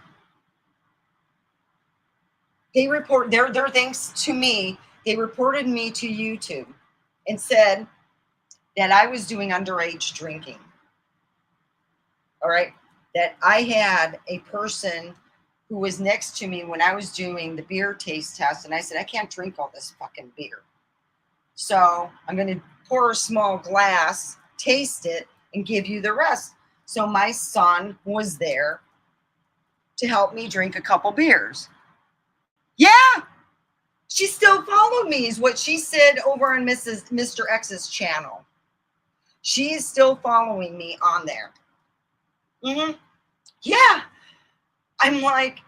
They report their thanks to me. They reported me to YouTube and said that I was doing underage drinking. All right. That I had a person who was next to me when I was doing the beer taste test. And I said, I can't drink all this fucking beer. So I'm going to pour a small glass, taste it, and give you the rest. So my son was there to help me drink a couple beers. Yeah. She still followed me, is what she said over on Mr. X's channel. She is still following me on there. Mm-hmm. Yeah. I'm like,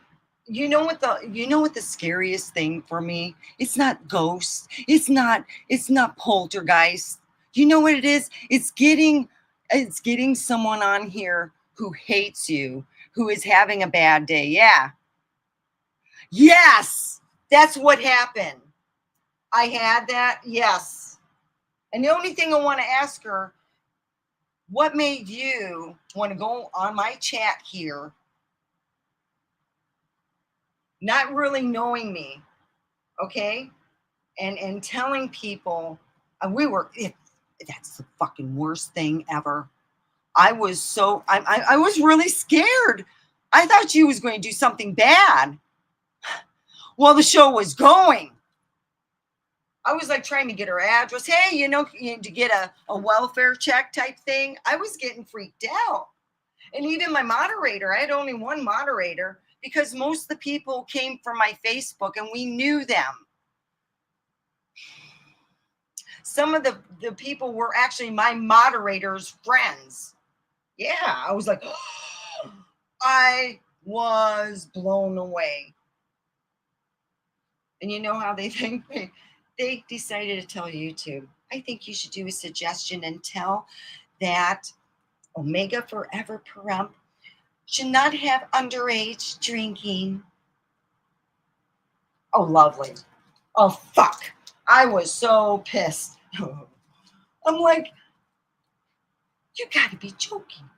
you know what the scariest thing for me? It's not ghosts. It's not poltergeist. You know what it is? It's getting someone on here who hates you, who is having a bad day. Yeah. Yes. That's what happened. I had that. Yes. And the only thing I want to ask her, what made you want to go on my chat here, not really knowing me, okay, and telling people that's the fucking worst thing ever. I was really scared. I thought she was going to do something bad. Well, the show was going. I was like trying to get her address. Hey, to get a welfare check type thing. I was getting freaked out. And even my moderator, I had only one moderator because most of the people came from my Facebook and we knew them. Some of the people were actually my moderator's friends. Yeah, I was like, oh, I was blown away. And you know how they think? They decided to tell YouTube, I think you should do a suggestion and tell that Omega Forever Perump should not have underage drinking. Oh, lovely. Oh, fuck. I was so pissed. I'm like, you gotta be joking.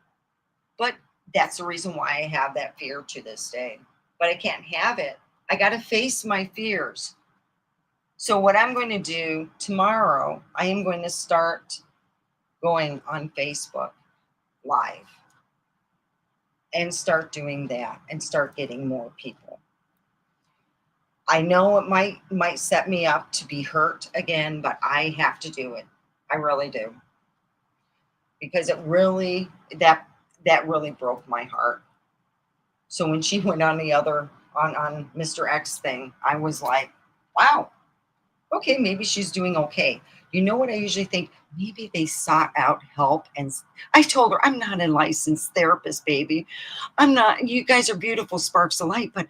But that's the reason why I have that fear to this day. But I can't have it. I gotta face my fears. So what I'm going to do tomorrow, I am going to start going on Facebook Live and start doing that and start getting more people. I know it might set me up to be hurt again, but I have to do it. I really do. Because it really that really broke my heart. So when she went on the other on Mr. X thing, I was like, wow, okay, maybe she's doing okay. You know what I usually think? Maybe they sought out help. And I told her, I'm not a licensed therapist, baby. I'm not. You guys are beautiful sparks of light, but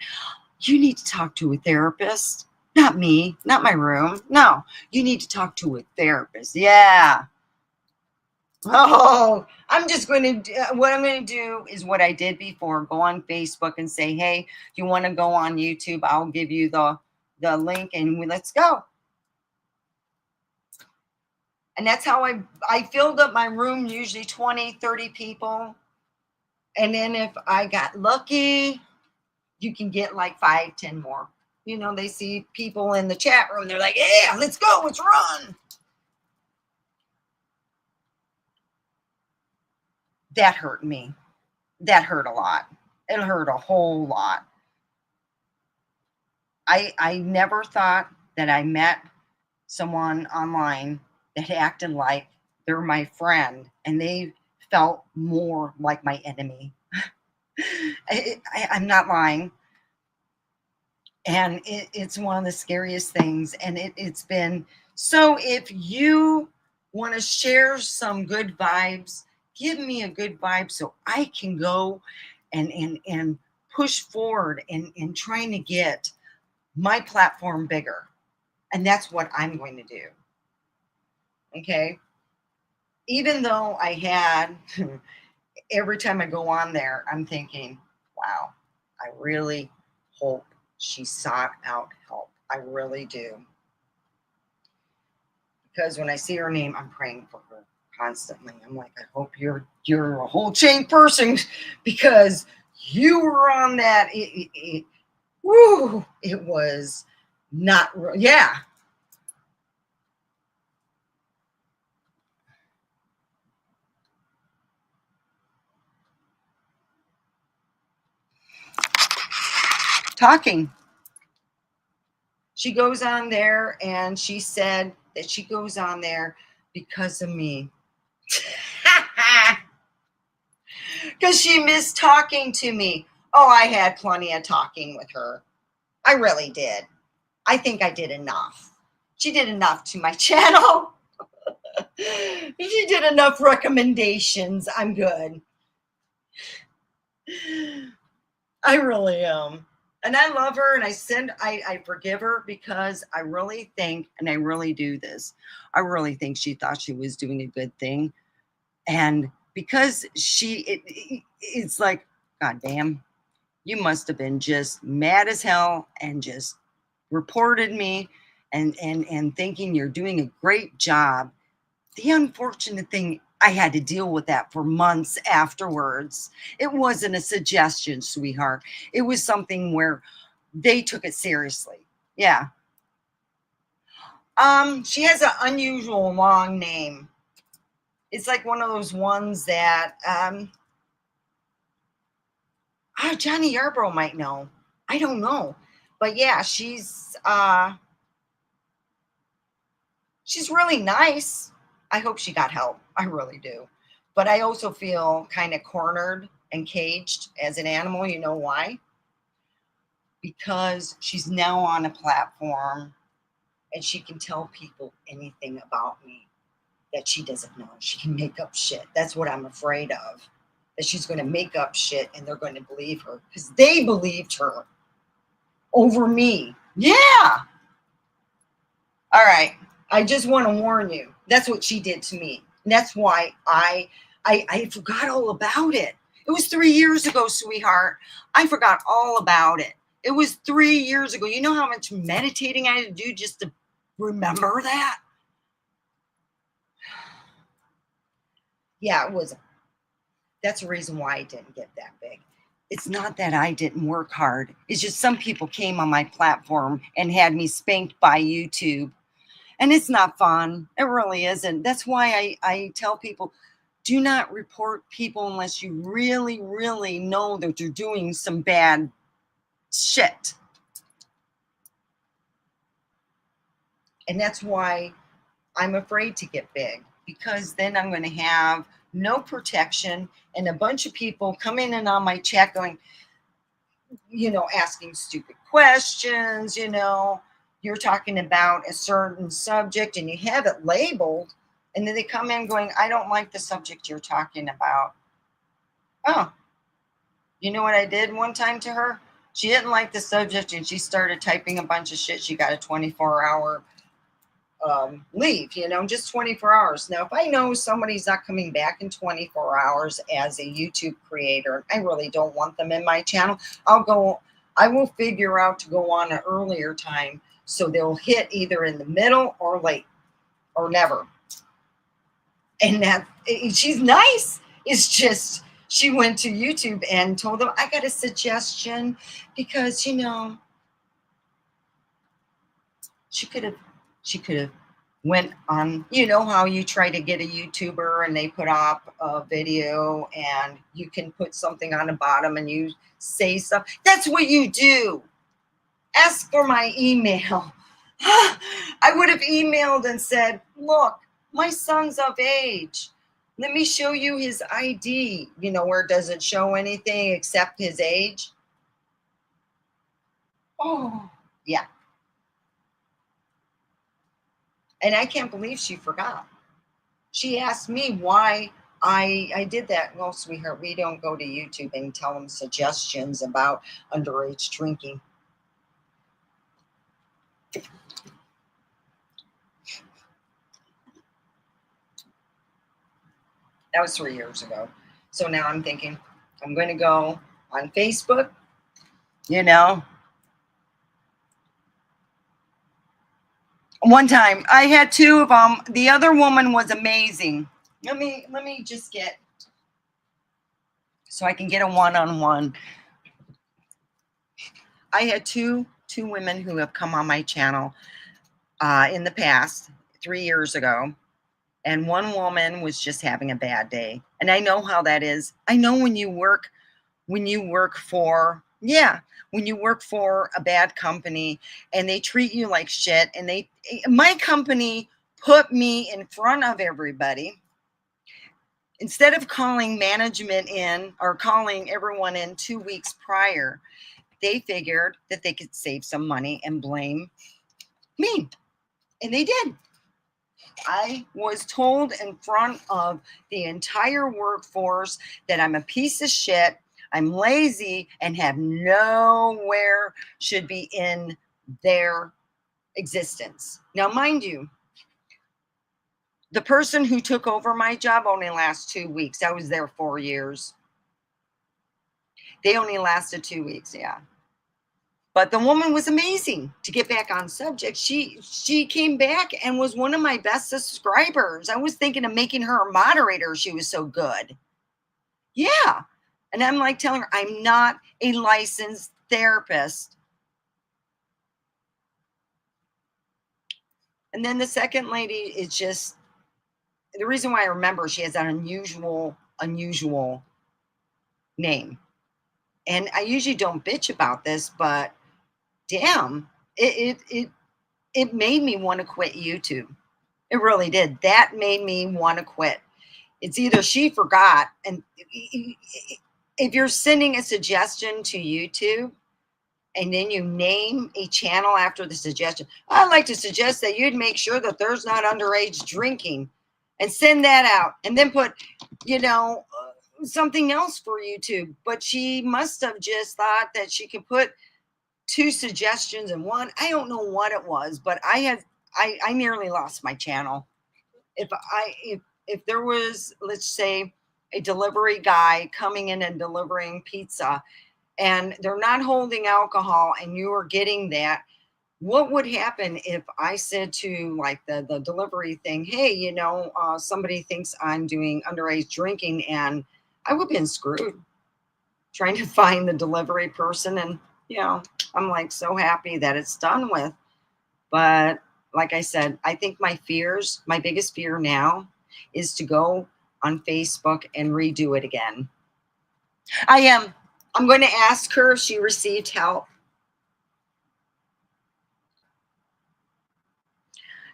you need to talk to a therapist. Not me, not my room. No, you need to talk to a therapist. Yeah. Oh, I'm just going to, what I'm going to do is what I did before. Go on Facebook and say, hey, you want to go on YouTube? I'll give you the link and let's go. And that's how I filled up my room, usually 20, 30 people. And then if I got lucky, you can get like 5, 10 more. You know, they see people in the chat room. They're like, yeah, let's go. Let's run. That hurt me. That hurt a lot. It hurt a whole lot. I never thought that I met someone online that acted like they're my friend and they felt more like my enemy. I'm not lying. And it's one of the scariest things. And it's been, so if you want to share some good vibes, give me a good vibe so I can go and push forward and trying to get my platform bigger. And that's what I'm going to do. Okay. Even though I had, every time I go on there, I'm thinking, wow, I really hope she sought out help. I really do. Because when I see her name, I'm praying for her constantly. I'm like, I hope you're a whole chain person because you were on that. It was not, yeah. Talking. She goes on there and she said that she goes on there because of me. Because she missed talking to me. Oh, I had plenty of talking with her. I really did. I think I did enough. She did enough to my channel. She did enough recommendations. I'm good. I really am. And I love her and I forgive her because I really think, and I really do this, I really think she thought she was doing a good thing. And because it's like, God damn, you must have been just mad as hell and just reported me and thinking you're doing a great job. The unfortunate thing, I had to deal with that for months afterwards. It wasn't a suggestion, sweetheart. It was something where they took it seriously. Yeah. She has an unusual long name. It's like one of those ones that Johnny Yarbrough might know. I don't know. But yeah, she's really nice. I hope she got help. I really do. But I also feel kind of cornered and caged as an animal. You know why? Because she's now on a platform and she can tell people anything about me that she doesn't know. She can make up shit. That's what I'm afraid of. That she's going to make up shit and they're going to believe her because they believed her over me. Yeah. All right. I just want to warn you. That's what she did to me. And that's why I I forgot all about it. It was 3 years ago, sweetheart. I forgot all about it. It was 3 years ago. You know how much meditating I had to do just to remember that? Yeah, it was. That's the reason why I didn't get that big. It's not that I didn't work hard. It's just some people came on my platform and had me spanked by YouTube. And it's not fun. It really isn't. That's why I tell people, do not report people unless you really, really know that they're doing some bad shit. And that's why I'm afraid to get big, because then I'm going to have no protection and a bunch of people coming in on my chat going, asking stupid questions, you're talking about a certain subject and you have it labeled, and then they come in going, I don't like the subject you're talking about. Oh, you know what I did one time to her? She didn't like the subject and she started typing a bunch of shit. She got a 24-hour leave, just 24 hours. Now, if I know somebody's not coming back in 24 hours as a YouTube creator, I really don't want them in my channel, I will figure out to go on an earlier time so they'll hit either in the middle or late or never. And she's nice. It's just she went to YouTube and told them, I got a suggestion, because she could have went on, how you try to get a YouTuber and they put up a video and you can put something on the bottom and you say stuff. That's what you do. Ask for my email. I would have emailed and said, look, my son's of age. Let me show you his ID, where it doesn't show anything except his age. Oh, yeah. And I can't believe she forgot. She asked me why I did that. Well, sweetheart, we don't go to YouTube and tell them suggestions about underage drinking. That was 3 years ago. So now I'm thinking I'm going to go on Facebook, One time I had 2 of them. The other woman was amazing. Let me just get, so I can get a one-on-one. I had two women who have come on my channel in the past, 3 years ago. And one woman was just having a bad day. And I know how that is. I know when you work for a bad company and they treat you like shit, and my company put me in front of everybody. Instead of calling management in or calling everyone in 2 weeks prior, they figured that they could save some money and blame me. And they did. I was told in front of the entire workforce that I'm a piece of shit, I'm lazy, and have nowhere should be in their existence. Now, mind you, the person who took over my job only lasts 2 weeks. I was there 4 years. They only lasted 2 weeks, yeah. But the woman was amazing. To get back on subject, she came back and was one of my best subscribers. I was thinking of making her a moderator. She was so good. Yeah. And I'm like telling her, I'm not a licensed therapist. And then the second lady is just, the reason why I remember, she has an unusual name. And I usually don't bitch about this, but damn, it made me want to quit YouTube. It really did. That made me want to quit. It's either she forgot, and if you're sending a suggestion to YouTube and then you name a channel after the suggestion, I'd like to suggest that you'd make sure that there's not underage drinking, and send that out, and then put, something else for YouTube. But she must have just thought that she could put 2 suggestions in one. I don't know what it was, but I nearly lost my channel. If there was, let's say, a delivery guy coming in and delivering pizza, and they're not holding alcohol, and you are getting that. What would happen if I said to like the delivery thing, hey, somebody thinks I'm doing underage drinking, and I would have been screwed trying to find the delivery person. And, I'm like so happy that it's done with. But like I said, I think my biggest fear now is to go on Facebook and redo it again. I'm going to ask her if she received help.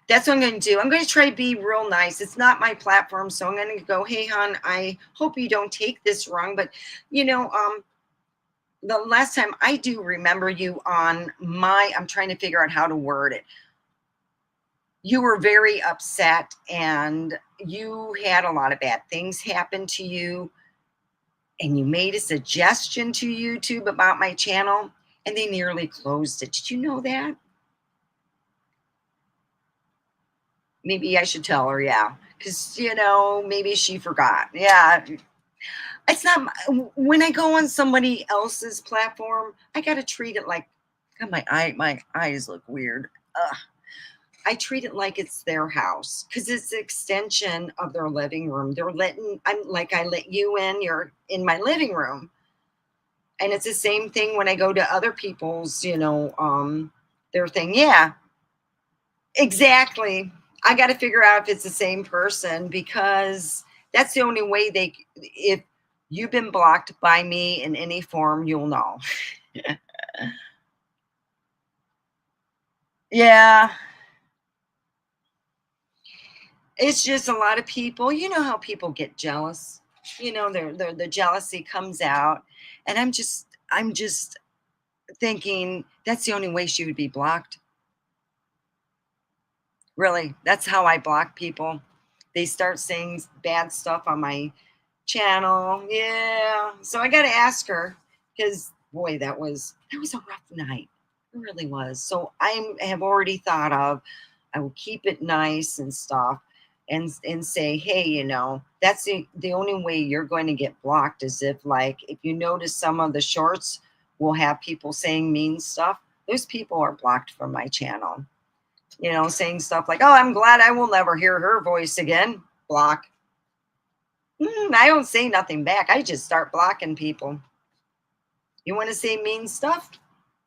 That's what I'm going to do. I'm going to try to be real nice. It's not my platform, so I'm going to go, hey, hon, I hope you don't take this wrong, but, the last time I do remember you on I'm trying to figure out how to word it. You were very upset and you had a lot of bad things happen to you, and you made a suggestion to YouTube about my channel, and they nearly closed it. Did you know that? Maybe I should tell her, yeah, because, maybe she forgot. Yeah. It's not, when I go on somebody else's platform, I got to treat it like, God, my eyes look weird. Ugh. I treat it like it's their house because it's an extension of their living room. I let you in, you're in my living room. And it's the same thing when I go to other people's, their thing. Yeah, exactly. I got to figure out if it's the same person, because that's the only way if you've been blocked by me in any form, you'll know. Yeah. It's just a lot of people, how people get jealous. The jealousy comes out, and I'm just thinking that's the only way she would be blocked. Really, that's how I block people. They start saying bad stuff on my channel. Yeah. So I got to ask her, because boy, that was a rough night. It really was. So I have already thought of, I will keep it nice and stuff, and say, hey, that's the only way you're going to get blocked is if you notice some of the shorts will have people saying mean stuff. Those people are blocked from my channel. Saying stuff like, oh, I'm glad I will never hear her voice again. Block. I don't say nothing back. I just start blocking people. You want to say mean stuff?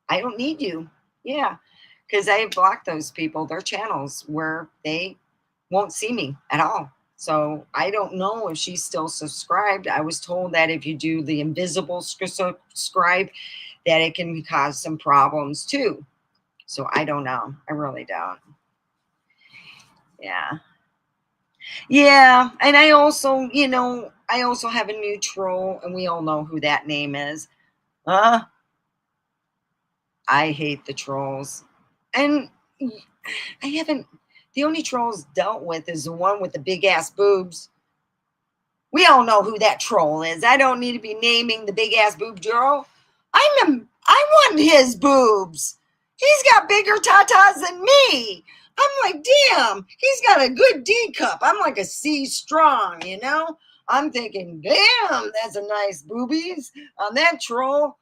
I don't need you. Yeah, because I blocked those people, their channels, where they won't see me at all. So I don't know if she's still subscribed. I was told that if you do the invisible subscribe, that it can cause some problems too. So I don't know. I really don't. Yeah. Yeah. And I also have a new troll, and we all know who that name is. I hate the trolls. And I haven't, the only trolls dealt with is the one with the big ass boobs. We all know who that troll is. I don't need to be naming the big ass boob girl. I want his boobs. He's got bigger tatas than me. I'm like, damn, he's got a good D cup. I'm like a C strong, I'm thinking, damn, that's a nice boobies on that troll.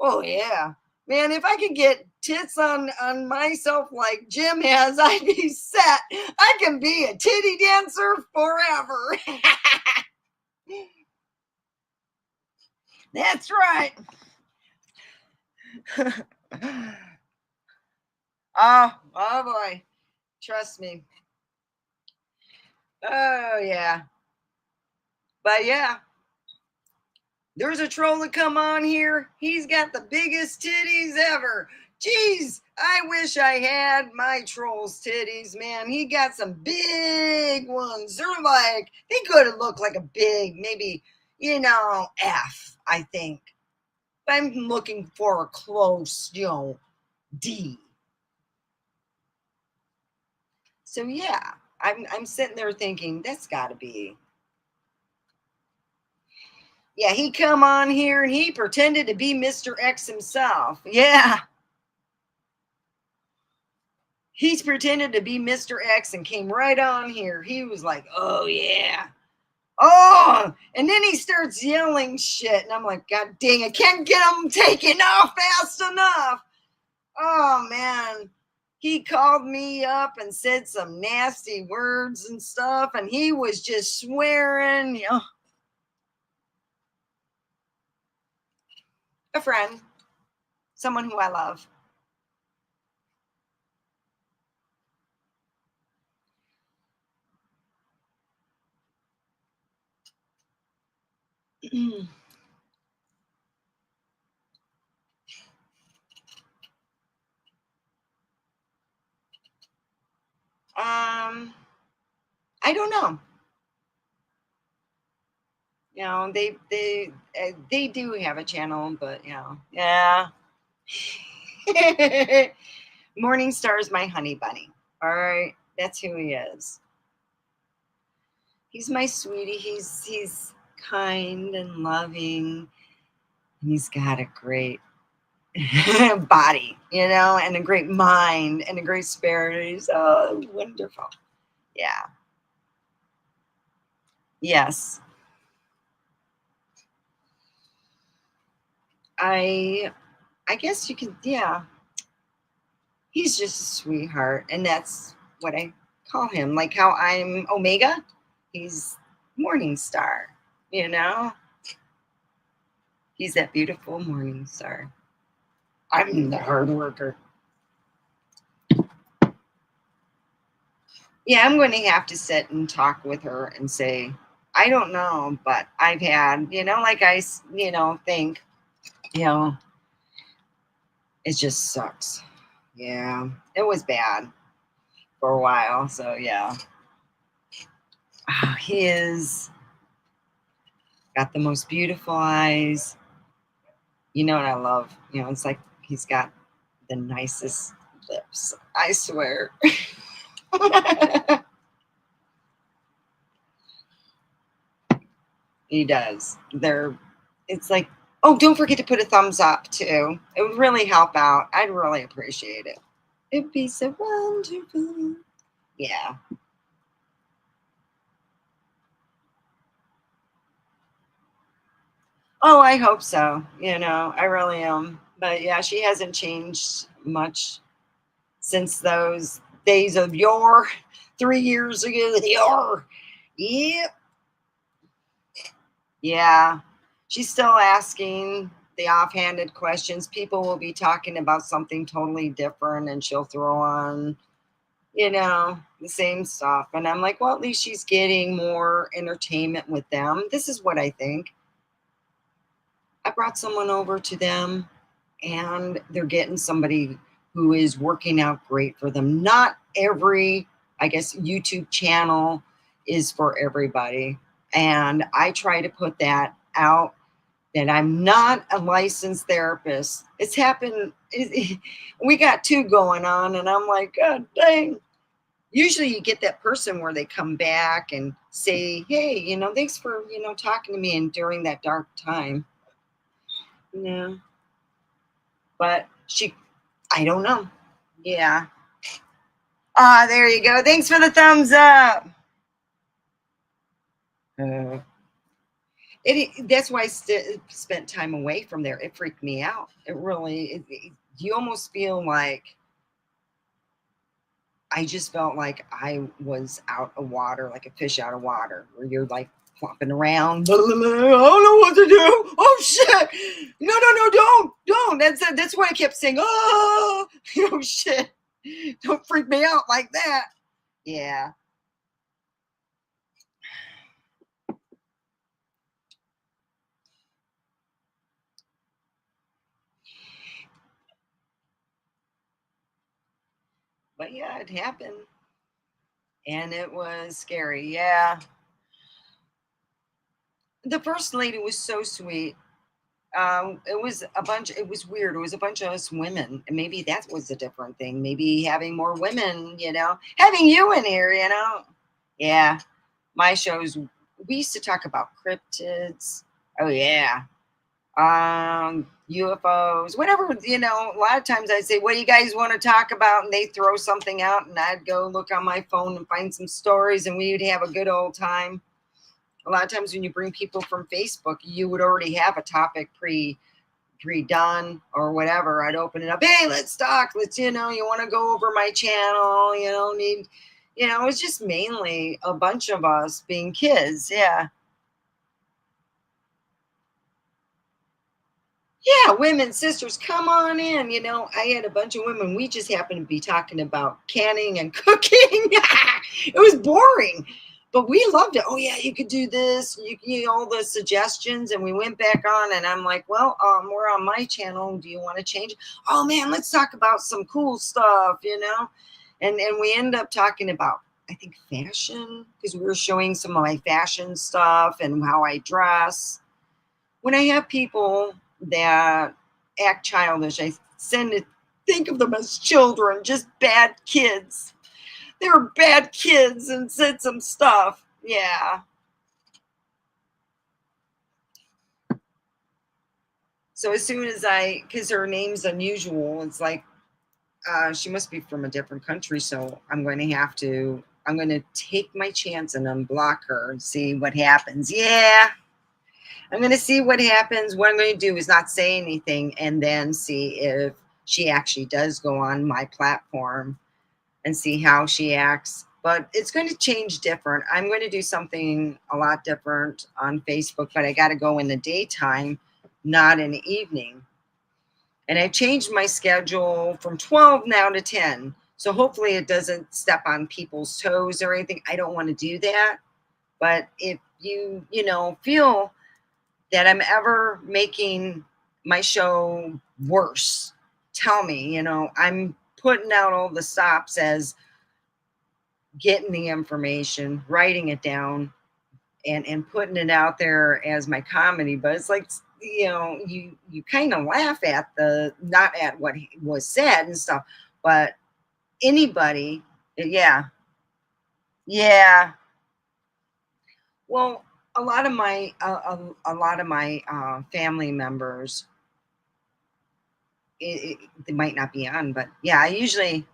Oh yeah. Man, if I could get tits on myself like Jim has, I'd be set. I can be a titty dancer forever. That's right. Oh boy. Trust me. Oh yeah. But yeah. There's a troll that come on here. He's got the biggest titties ever. Jeez, I wish I had my troll's titties, man. He got some big ones. They could have looked like a big, maybe, F, I think. But I'm looking for a close, D. So yeah, I'm sitting there thinking, that's gotta be. Yeah, he come on here and he pretended to be Mr. X himself. Yeah. He's pretended to be Mr. X and came right on here. He was like, oh, yeah. Oh, and then he starts yelling shit. And I'm like, God dang, I can't get him taken off fast enough. Oh, man. He called me up and said some nasty words and stuff. And he was just swearing. You know, a friend, someone who I love. I don't know. You know, they do have a channel, but you know, yeah. Morning Star is my honey bunny. All right, that's who he is. He's my sweetie. He's kind and loving. He's got a great body, you know, and a great mind and a great spirit. He's wonderful. Yeah. Yes. I I guess you could, yeah. He's just a sweetheart, and that's what I call him. Like how I'm Omega, he's Morning Star, you know? He's that beautiful morning star. I'm the hard worker. Yeah, I'm going to have to sit and talk with her and say, I don't know, but I've had, you know, like you know, think, you know, it just sucks. Yeah, it was bad for a while. So, yeah. He is got the most beautiful eyes. You know what I love? You know, it's like he's got the nicest lips. I swear. He does. It's like, oh, don't forget to put a thumbs up too. It would really help out. I'd really appreciate it. It'd be so wonderful. Yeah. Oh, I hope so. You know, I really am. But yeah, she hasn't changed much since those days of yore, 3 years ago. Yore. Yep. Yeah. She's still asking the offhanded questions. People will be talking about something totally different and she'll throw on, you know, the same stuff. And I'm like, well, at least she's getting more entertainment with them. This is what I think. I brought someone over to them and they're getting somebody who is working out great for them. Not every, I guess, YouTube channel is for everybody. And I try to put that out that I'm not a licensed therapist. It's happened. We got two going on, and I'm like, God dang. Usually you get that person where they come back and say, hey, you know, thanks for, you know, talking to me and during that dark time. Yeah. But I don't know. Yeah. Ah, there you go. Thanks for the thumbs up. That's why spent time away from there. It freaked me out. It really, you almost feel like I just felt like I was out of water, like a fish out of water, where you're like flopping around. I don't know what to do. Oh shit! No, no, no! Don't. That's why I kept saying, oh, oh shit! Don't freak me out like that. Yeah. But yeah, it happened. And it was scary. Yeah. The first lady was so sweet. It was weird. It was a bunch of us women. And maybe that was a different thing. Maybe having more women, you know, having you in here, you know. Yeah. My shows, we used to talk about cryptids. Oh, yeah. UFOs, whatever, you know. A lot of times I'd say, what do you guys want to talk about? And they throw something out, and I'd go look on my phone and find some stories, and we'd have a good old time. A lot of times when you bring people from Facebook, you would already have a topic pre-done or whatever. I'd open it up. Hey, let's talk. Let's, you want to go over my channel, it's just mainly a bunch of us being kids. Yeah. Yeah, women, sisters, come on in. I had a bunch of women. We just happened to be talking about canning and cooking. It was boring, but we loved it. Oh yeah, you could do this. All the suggestions, and we went back on. And I'm like, well, we're on my channel. Do you want to change? Oh man, let's talk about some cool stuff. And we end up talking about, I think, fashion, because we were showing some of my fashion stuff and how I dress. When I have people that act childish, I think of them as children, just bad kids. They were bad kids and said some stuff. Yeah. So as soon as because her name's unusual, it's like she must be from a different country. So I'm going to take my chance and unblock her and see what happens. Yeah. I'm going to see what happens. What I'm going to do is not say anything and then see if she actually does go on my platform and see how she acts. But it's going to change different. I'm going to do something a lot different on Facebook, but I got to go in the daytime, not in the evening. And I changed my schedule from 12 now to 10. So hopefully it doesn't step on people's toes or anything. I don't want to do that. But if you feel that I'm ever making my show worse, tell me. I'm putting out all the stops as getting the information, writing it down, and putting it out there as my comedy. But it's like, you kind of laugh at not at what was said and stuff, but anybody, yeah. Well, a lot of my family members, they might not be on, but yeah, I usually.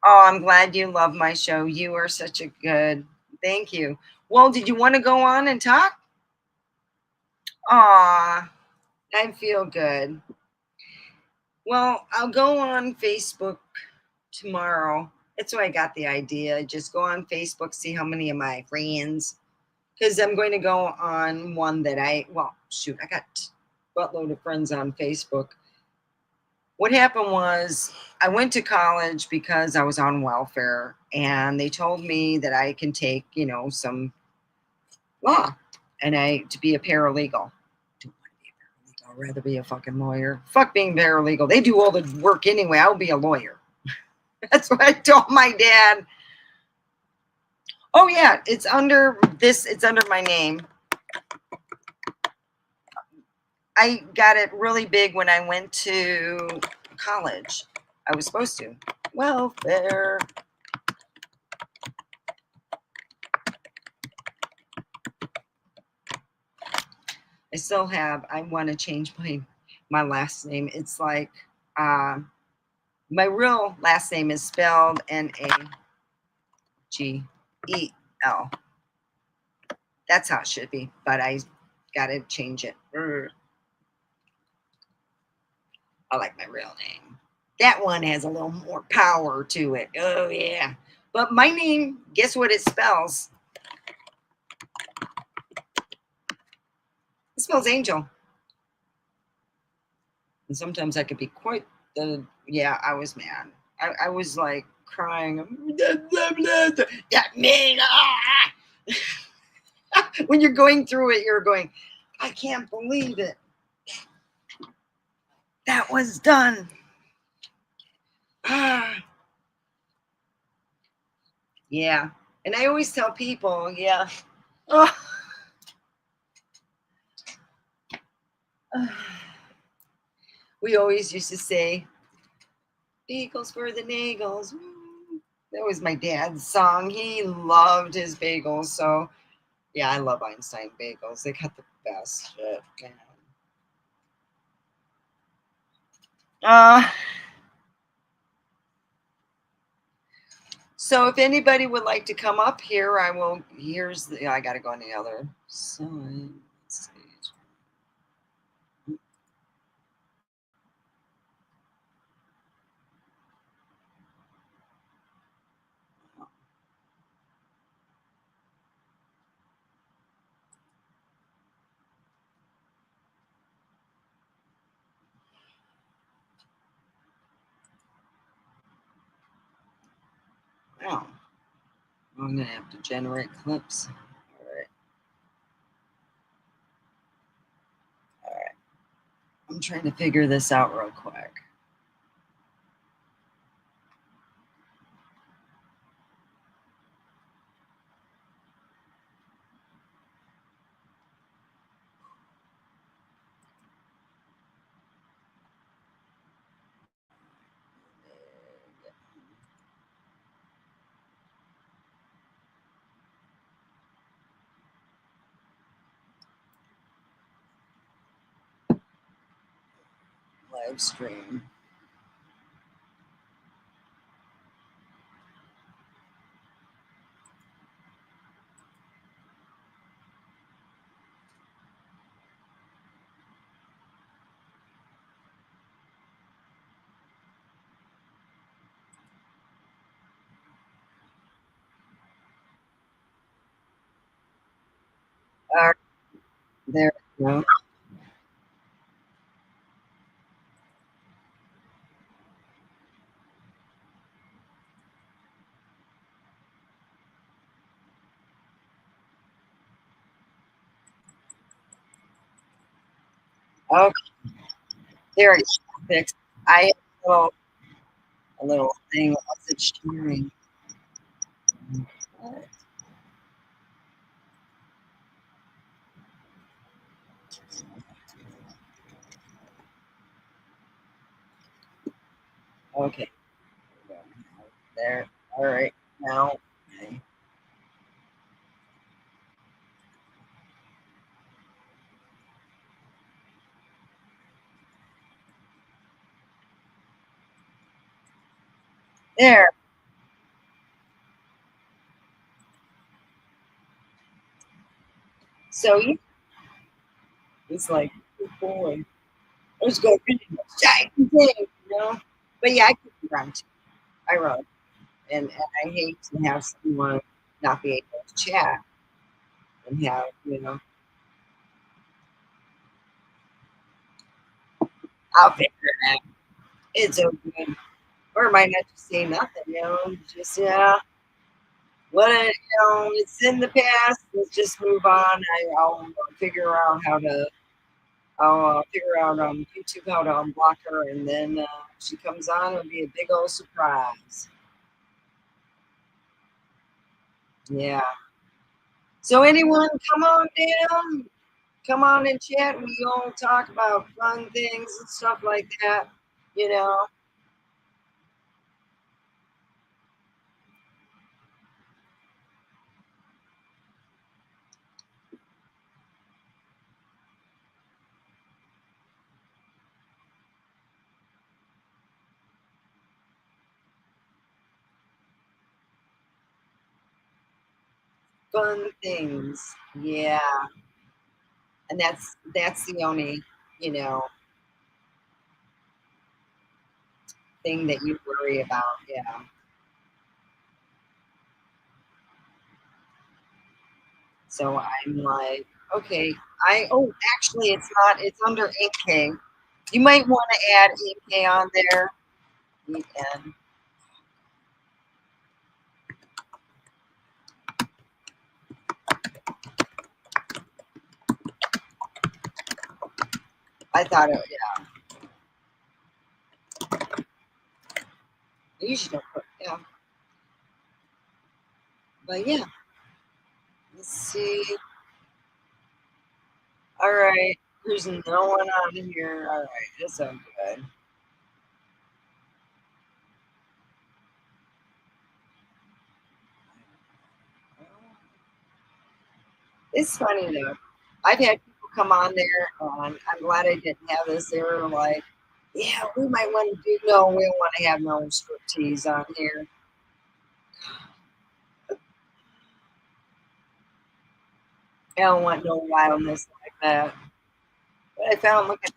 Oh, I'm glad you love my show. You are such a good. Thank you. Well, did you want to go on and talk? Aw, I feel good. Well, I'll go on Facebook tomorrow. That's why I got the idea. Just go on Facebook, see how many of my friends, because I'm going to go on one that I got a buttload of friends on Facebook. What happened was I went to college because I was on welfare, and they told me that I can take, some law and to be a paralegal. I don't want to be a paralegal. I'd rather be a fucking lawyer. Fuck being paralegal. They do all the work anyway. I'll be a lawyer. That's what I told my dad. Oh yeah, it's under my name. I got it really big when I went to college. I was supposed to. Welfare. I want to change my last name. It's like, my real last name is spelled Nagel. That's how it should be, but I got to change it. I like my real name. That one has a little more power to it. Oh, yeah. But my name, guess what it spells? It spells angel. And sometimes I could be quite I was mad. I was like crying. That mean, when you're going through it, you're going, I can't believe it. That was done. Yeah. And I always tell people, yeah. Oh. We always used to say, bagels for the nagels. That was my dad's song. He loved his bagels. So, yeah, I love Einstein bagels. They got the best shit, man. So if anybody would like to come up here, I will. Here's the. I got to go on the other side. Let's see. Wow. I'm gonna have to generate clips. All right. All right. I'm trying to figure this out real quick. Live stream. All right. There we go. Okay. There it is. Fixed. I have a little thing. What's it sharing? Okay. There. All right. Now. Okay. There. So yeah, it's like cool. And let's go finish the giant thing, you know. But yeah, I could run too. I run, and I hate to have someone not be able to chat and have I'll figure it out. It's so good. Or I might not just say nothing, just it's in the past. Let's just move on. I'll figure out how to. I'll figure out on YouTube how to unblock her, and then if she comes on, it'll be a big old surprise. Yeah. So anyone, come on down, come on and chat. We all talk about fun things and stuff like that. You know, fun things. Yeah, and that's the only you know thing that you worry about. Yeah. So I'm like, okay, actually it's not. It's under 8K. You might want to add 8K on there. And I thought, you should have put, yeah. But yeah, let's see. All right, there's no one on here. All right, that's so good. It's funny though. I've had people come on there. I'm glad I didn't have this. They were like, "Yeah, we might want to do. No, we don't want to have no striptease on here." I don't want no wildness like that. But I found, look at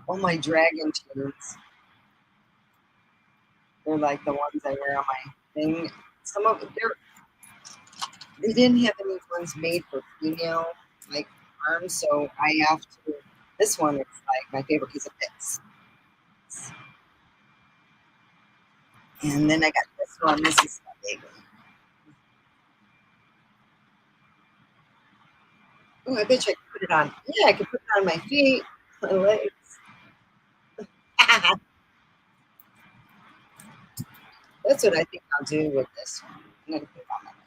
all my dragon chains. They're like the ones I wear on my thing. Some of they didn't have any ones made for female like arms, so I have to. This one is like my favorite because it fits. And then I got this one. This is my big one. Oh, I bet you I could put it on. Yeah, I could put it on my feet, my legs. That's what I think I'll do with this one. I'm gonna put it on my leg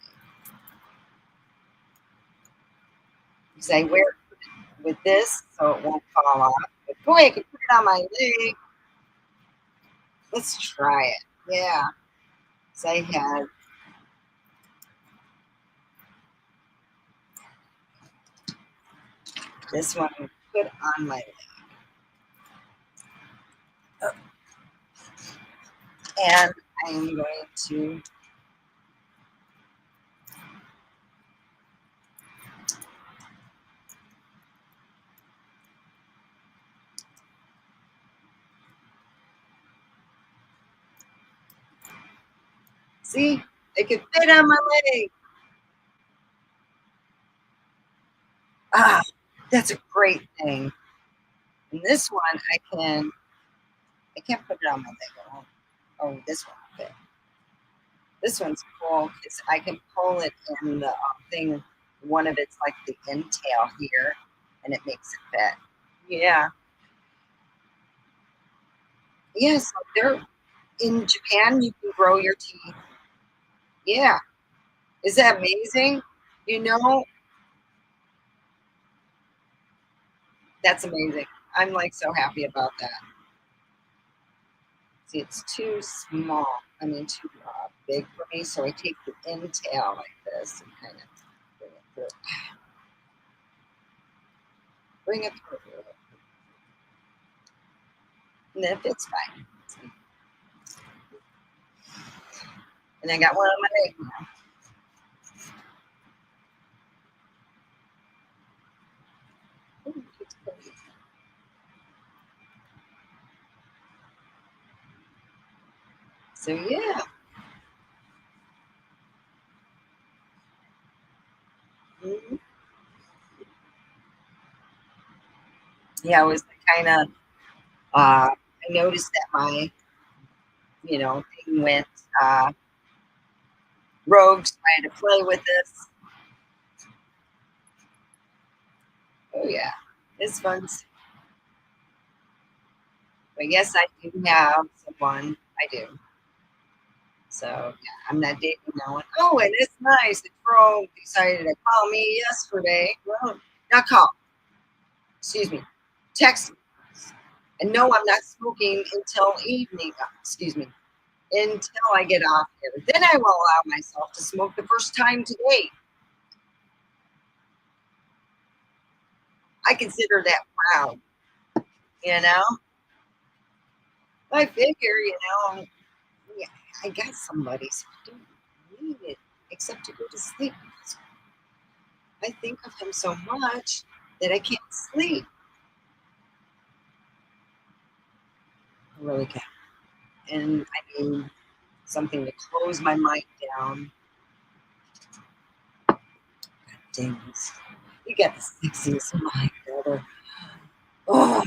because I wear it with this so it won't fall off. But boy, I could put it on my leg. Let's try it. Yeah. So I had this one put on my leg. And I'm going to see, it can fit on my leg. Ah, that's a great thing. And this one I can't put it on my leg. Oh, this one will fit. This one's cool because I can pull it in the thing. One of it's like the entail here, and it makes it fit. Yeah. Yes, they're in Japan. You can grow your teeth. Yeah. Is that amazing? You know, that's amazing. I'm like so happy about that. See, it's too small. I mean, too big for me. So I take the entail like this and kind of bring it through. Bring it through. And then it fits fine. And I got one on my leg now. So yeah. Mhm. Yeah, it was kind of, I noticed that my, thing went rogue, so I had to play with this. Oh yeah, it's fun. But yes, I do have someone. I do. So yeah, I'm not dating no one. Oh, and it's nice. The girl decided to call me yesterday. Well, not call. Excuse me. Text me. And no, I'm not smoking until evening. Excuse me. Until I get off here. Then I will allow myself to smoke the first time today. I consider that proud. You know, I figure, yeah, I got somebody, so I don't need it except to go to sleep. I think of him so much that I can't sleep. I really can't. And I need something to close my mind down. Dang this. You got the sexiest mind ever. Oh,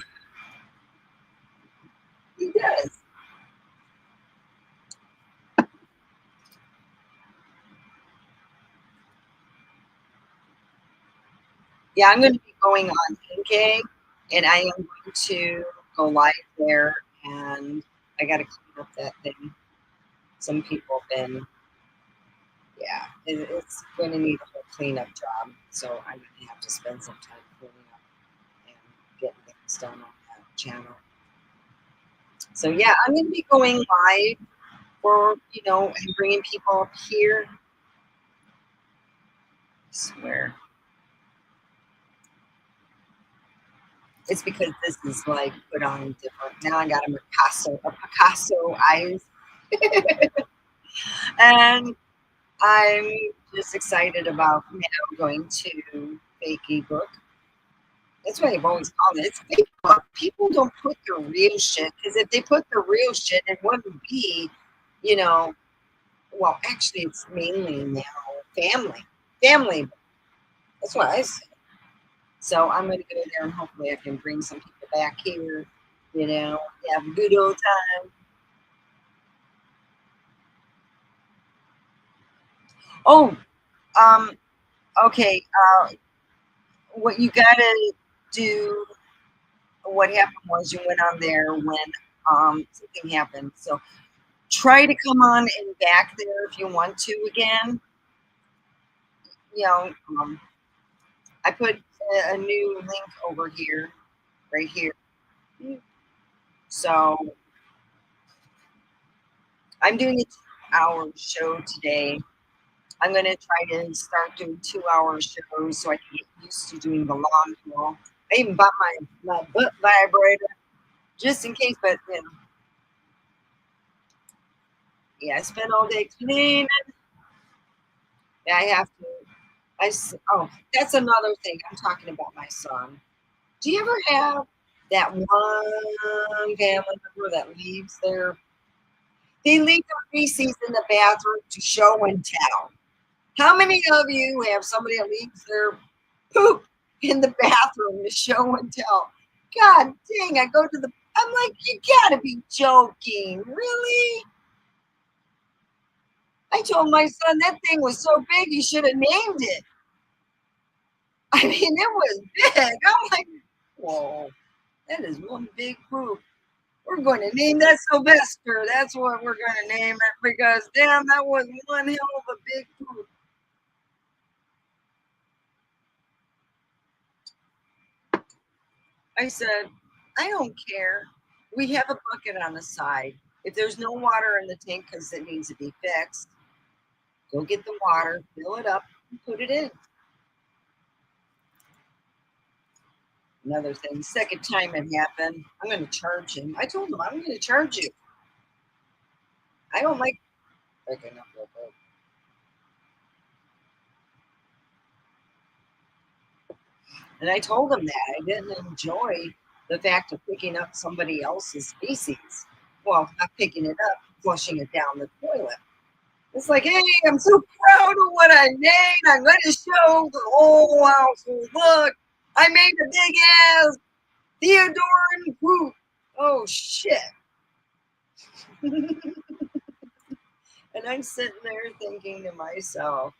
he does. Yeah, I'm going to be going on NK, and I am going to go live there, and I got to clean up that thing. Some people have been, yeah, it's going to need a whole cleanup job, so I'm going to have to spend some time cleaning up and getting things done on that channel. So yeah, I'm going to be going live for, and bringing people up here. I swear. It's because this is like put on different. Now I got a Picasso eyes. And I'm just excited about, going to fake ebook. That's what I've always called it. It's fake book. People don't put the real shit because if they put the real shit, it wouldn't be, you know, well, actually, it's mainly now family. Family. That's what I say. So I'm going to go there and hopefully I can bring some people back here, have a good old time. Oh, um, okay. What you got to do, what happened was you went on there when something happened. So try to come on and back there if you want to again. You know, I put a new link over here, right here. So I'm doing a 2 hour show today. I'm going to try to start doing 2 hour shows so I can get used to doing the long haul. I even bought my butt vibrator just in case, but yeah, I spent all day cleaning. I have to. Oh, that's another thing. I'm talking about my son. Do you ever have that one family member that leaves they leave their feces in the bathroom to show and tell? How many of you have somebody that leaves their poop in the bathroom to show and tell? God dang, I'm like, you gotta be joking. Really? I told my son that thing was so big he should have named it. I mean, it was big. I'm like, whoa, that is one big poop. We're going to name that Sylvester. That's what we're going to name it because, damn, that was one hell of a big poop. I said, I don't care. We have a bucket on the side. If there's no water in the tank because it needs to be fixed, go get the water, fill it up, and put it in. Another thing, second time it happened, I'm going to charge him. I told him, I'm going to charge you. I don't like picking up real quick. And I told him that I didn't enjoy the fact of picking up somebody else's feces. Well, not picking it up, flushing it down the toilet. It's like, hey, I'm so proud of what I made. I'm going to show the whole household. Look, I made a big ass Theodore poop. Oh, shit. And I'm sitting there thinking to myself,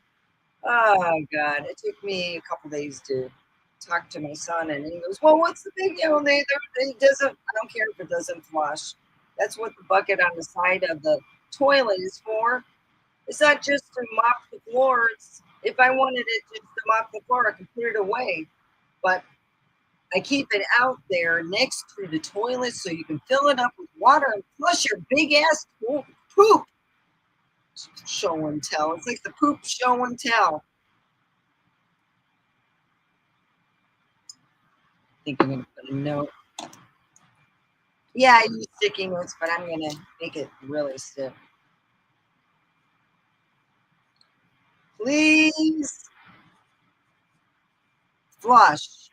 oh, God, it took me a couple days to talk to my son, and he goes, well, what's the big deal? They doesn't, I don't care if it doesn't flush. That's what the bucket on the side of the toilet is for. It's not just to mop the floors. If I wanted it just to mop the floor, I could put it away. But I keep it out there next to the toilet so you can fill it up with water and flush your big ass poop. Show and tell. It's like the poop show and tell. I think I'm going to put a note. Yeah, I use sticky notes, but I'm going to make it really stiff. Please flush.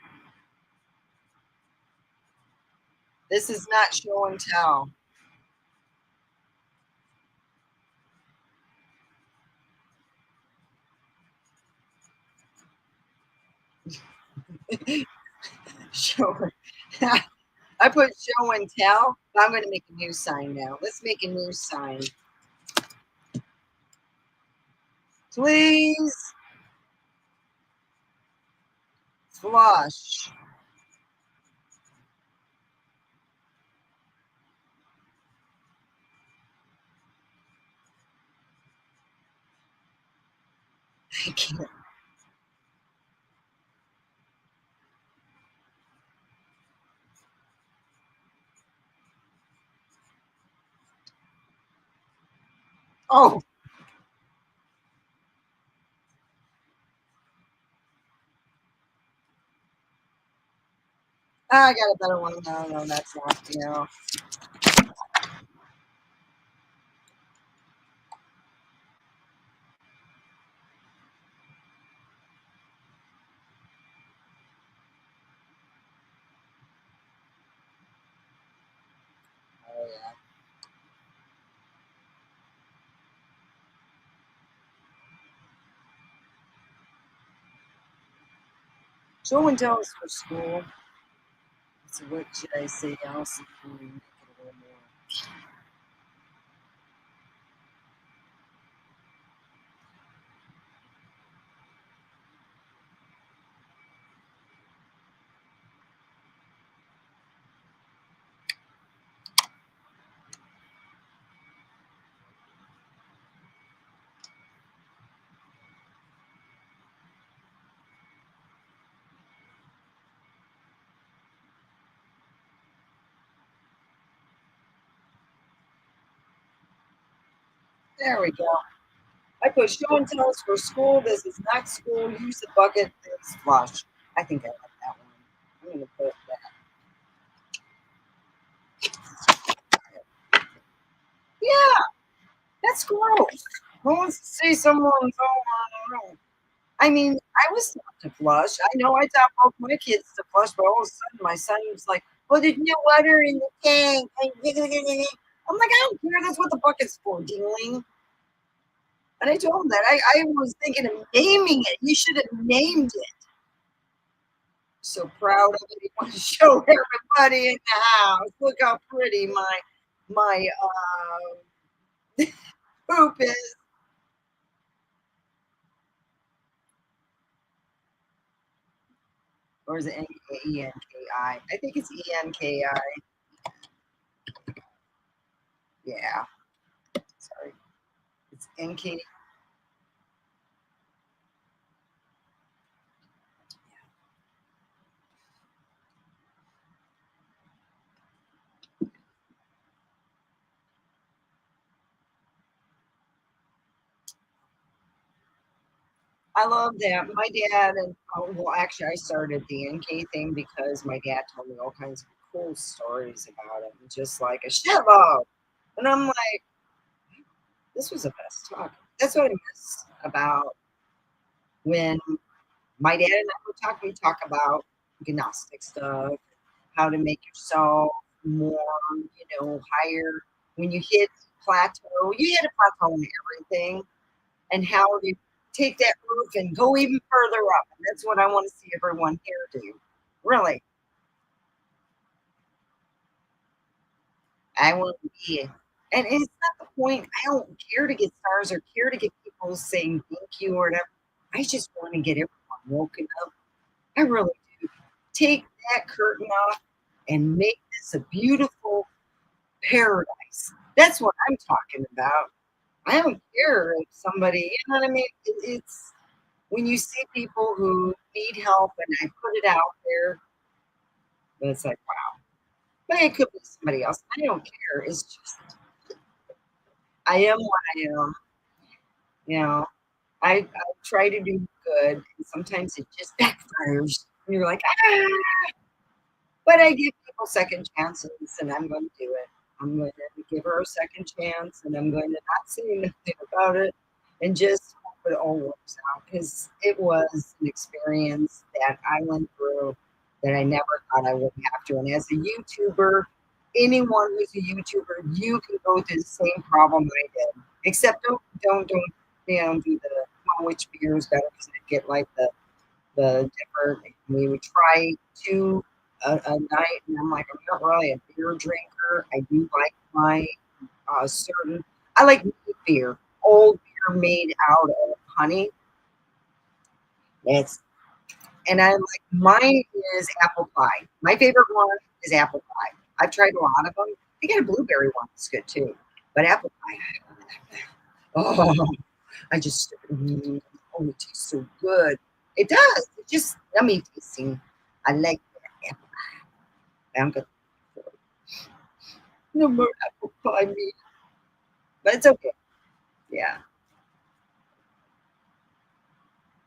This is not show and tell. Show. I put show and tell. I'm going to make a new sign now. Let's make a new sign. Please flush. I can't. Oh, I got a better one. No, that's not. Show and tell is for school. So what should I say else? If we make it a little more. There we go. I put show and tell is for school. This is not school. Use the bucket. It's flush. I think I like that one. I'm going to put that. Yeah, that's gross. Who wants to see someone's own? I mean, I was taught to flush. I know I taught both my kids to flush, but all of a sudden my son was like, "Well, there's no water in the tank." I'm like, "I don't care. That's what the bucket's for, Dingling." And I told him that. I was thinking of naming it. You should have named it. So proud of it. He wanted to show everybody in the house. Look how pretty my poop is. Or is it Enki? I think it's Enki. Yeah. Sorry. It's Enki. I love that. My dad and well, actually, I started the NK thing because my dad told me all kinds of cool stories about it, and just like a shitload. And I'm like, this was the best talk. That's what I miss about when my dad and I would talk. We talk about Gnostic stuff, how to make yourself more, higher. When you hit plateau, you hit a plateau in everything, and how to take that roof and go even further up. And that's what I want to see everyone here do. Really, I want to be. And it's not the point. I don't care to get stars or care to get people saying thank you or whatever. I just want to get everyone woken up. I really do. Take that curtain off and make this a beautiful paradise. That's what I'm talking about. I don't care if somebody, you know what I mean? It's when you see people who need help and I put it out there, and it's like, wow, but it could be somebody else. I don't care. It's just, I am what I am. You know, I try to do good, and sometimes it just backfires. And you're like, ah, but I give people second chances, and I'm going to do it. I'm going to give her a second chance, and I'm going to not say anything about it, and just hope it all works out because it was an experience that I went through that I never thought I would have to. And as a YouTuber, anyone who's a YouTuber, you can go through the same problem I did. Except don't do the which beer is better because I get like the different. We would try two a night, and I'm like, I'm not really a beer drinker. I do like my certain. I like neat beer, old beer made out of honey. It's and I like mine is apple pie. My favorite one is apple pie. I've tried a lot of them. They got a blueberry one that's good too, but apple pie. Oh, I just oh, it tastes so good. It does. It's just yummy tasting. I like that apple pie. I'm good. No more apple pie meat, but it's okay. Yeah,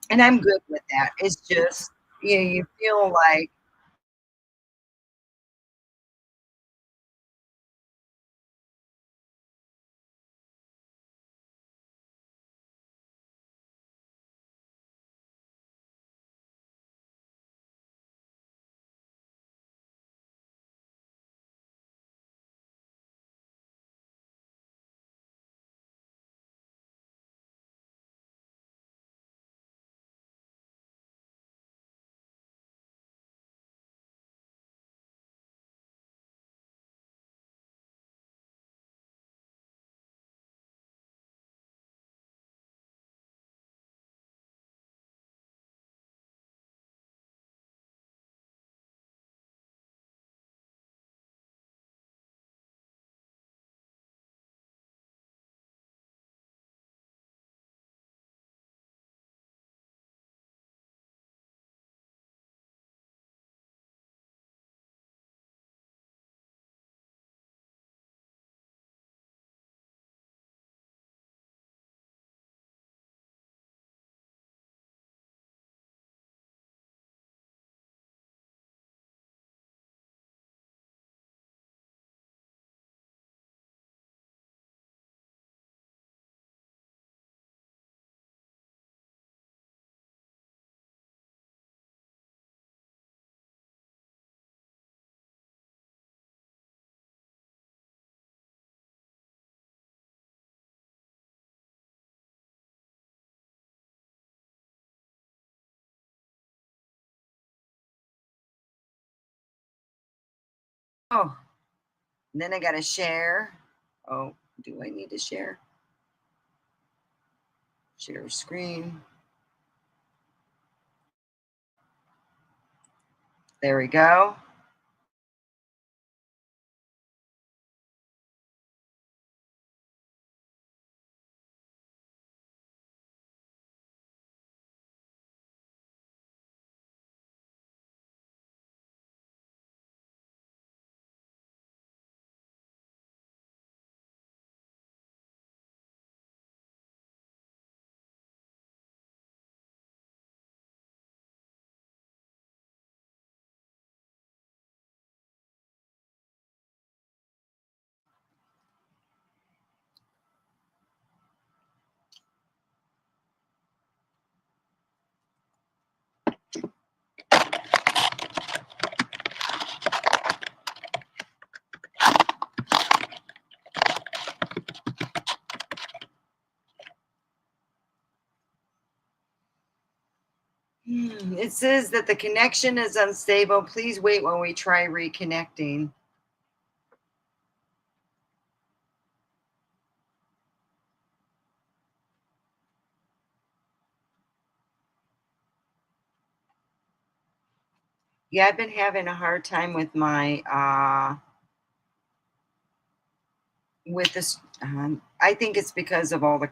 and I'm good with that. It's just you feel like Oh, and then I got to share. Oh, do I need to share? Share screen. There we go. It says that the connection is unstable. Please wait while we try reconnecting. Yeah, I've been having a hard time with my with this. I think it's because of all the.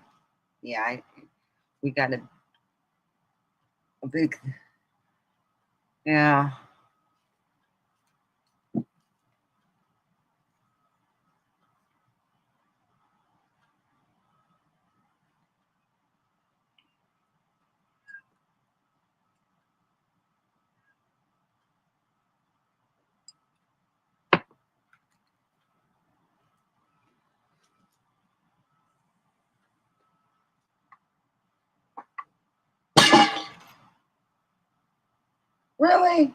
Yeah, we got a big. Yeah. Really?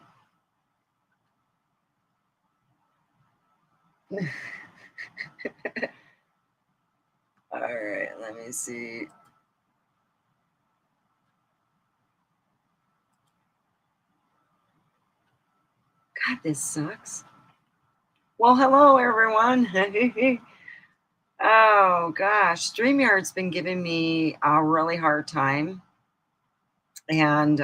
All right, let me see. God, this sucks. Well, hello everyone. Oh gosh, StreamYard's been giving me a really hard time, and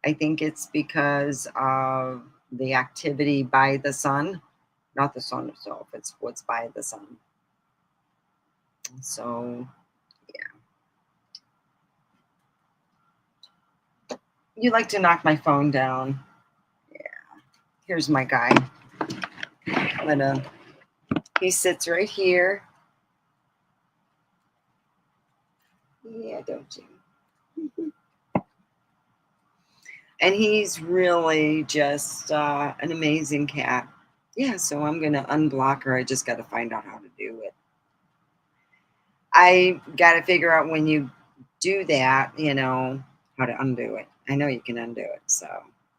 I think it's because of the activity by the sun, not the sun itself. It's what's by the sun. So you like to knock my phone down. Yeah. Here's my guy. He sits right here. Yeah, don't you? And he's really just an amazing cat. Yeah, so I'm going to unblock her. I just got to find out how to do it. I got to figure out when you do that, how to undo it. I know you can undo it. So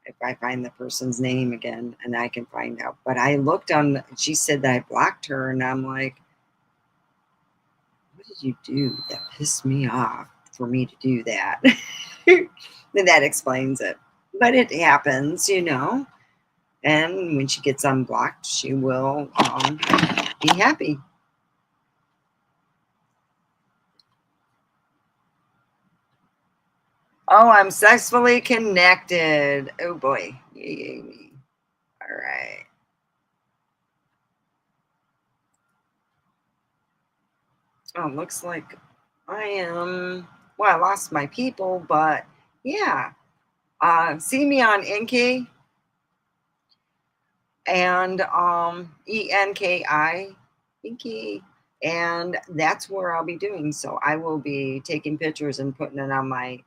if I find the person's name again and I can find out. But I looked on, she said that I blocked her, and I'm like, what did you do that pissed me off for me to do that? And that explains it. But it happens, And when she gets unblocked, she will be happy. Oh, I'm successfully connected. Oh boy. Yay. All right. Oh, looks like I am. Well, I lost my people, but yeah. See me on Enki and ENKI, Enki, and that's where I'll be doing. So I will be taking pictures and putting it on my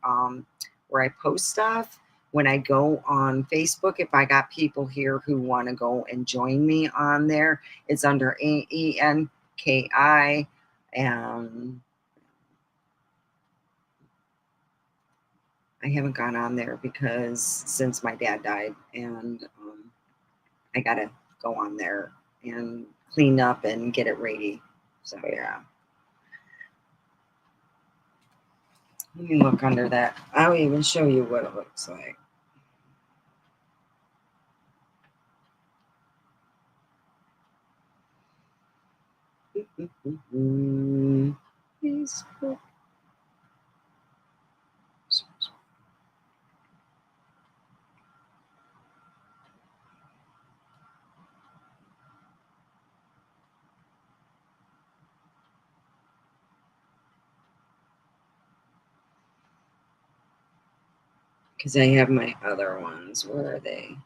where I post stuff. When I go on Facebook, if I got people here who want to go and join me on there, it's under ENKI. And I haven't gone on there because since my dad died, and I gotta go on there and clean up and get it ready. So yeah. Let me look under that. I'll even show you what it looks like. Facebook. Because I have my other ones. Where are they?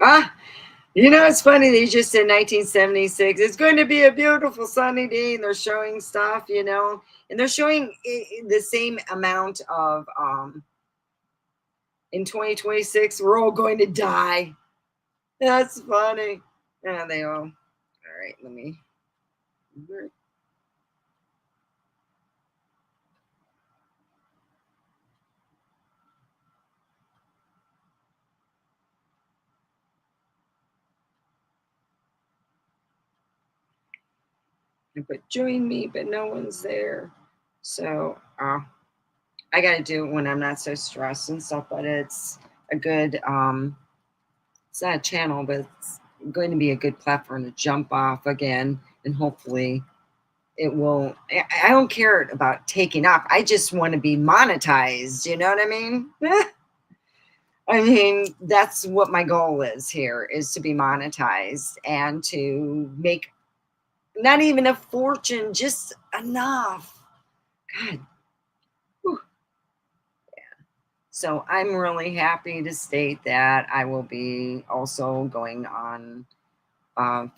Ah, you know, it's funny. They just said 1976. It's going to be a beautiful sunny day, and they're showing stuff, you know, and they're showing the same amount of in 2026. We're all going to die. That's funny. Yeah, they all. All right, let me. But join me, but no one's there. So I got to do it when I'm not so stressed and stuff. But it's a good. It's not a channel, but it's going to be a good platform to jump off again, and hopefully it will. I don't care about taking off. I just want to be monetized. You know what I mean? I mean, that's what my goal is here, is to be monetized and to make not even a fortune, just enough. God. Whew. So I'm really happy to state that I will be also going on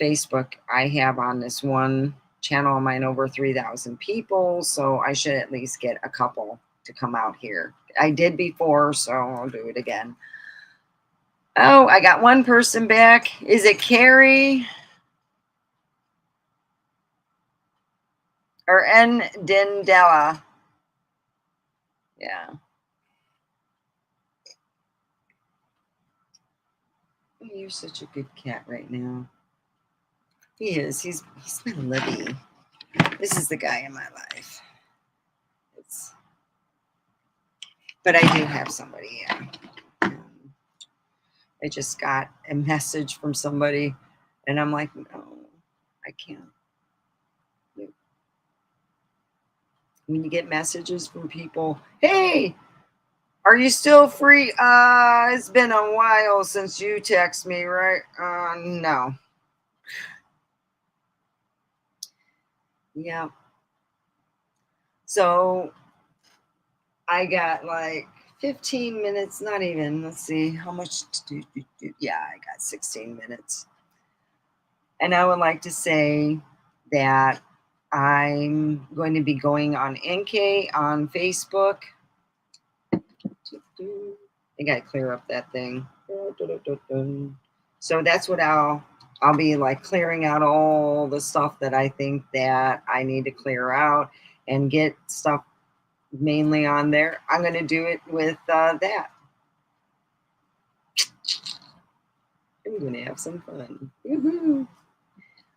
Facebook. I have on this one channel of mine over 3,000 people, so I should at least get a couple to come out here. I did before, so I'll do it again. Oh, I got one person back. Is it Carrie or N Dindella? Yeah. Oh, you're such a good cat right now. He is. He's my Libby. This is the guy in my life. But I do have somebody. Yeah. I just got a message from somebody, and I'm like, no, I can't. When you get messages from people, hey, are you still free? It's been a while since you text me, right? No. Yeah. So I got like 15 minutes, not even. Let's see, how much to do? Yeah, I got 16 minutes. And I would like to say that I'm going to be going on NK on Facebook. I got to clear up that thing. So that's what I'll be like, clearing out all the stuff that I think that I need to clear out and get stuff mainly on there. I'm going to do it with that. I'm going to have some fun. Woo-hoo.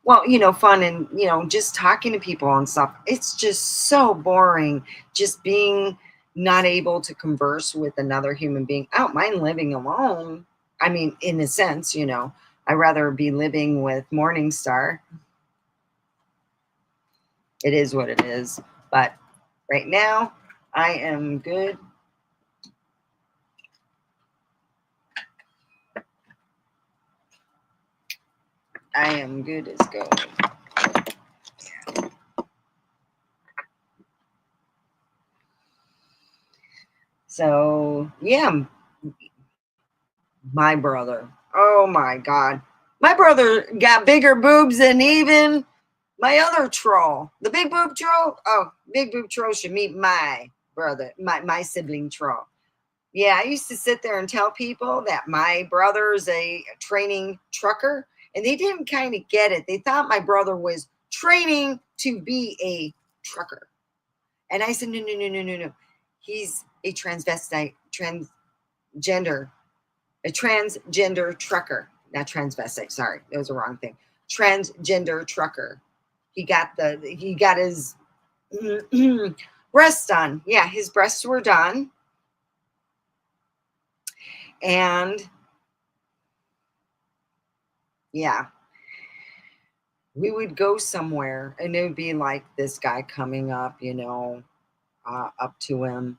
Well, you know, fun and, you know, just talking to people and stuff. It's just so boring just being not able to converse with another human being. I don't mind living alone. I mean, in a sense, you know, I'd rather be living with Morningstar. It is what it is. But right now, I am good. I am good as gold. So, yeah, my brother. Oh my God. My brother got bigger boobs than even my other troll. The big boob troll. Oh, big boob troll should meet my brother, my sibling troll. Yeah, I used to sit there and tell people that my brother's a training trucker, and they didn't kind of get it. They thought my brother was training to be a trucker. And I said, no, no, no, no, no, no. He's a transvestite, transgender, a transgender trucker. Not transvestite, sorry. That was the wrong thing. Transgender trucker. He got his breasts done. Yeah, his breasts were done. And yeah, we would go somewhere and it would be like this guy coming up, up to him,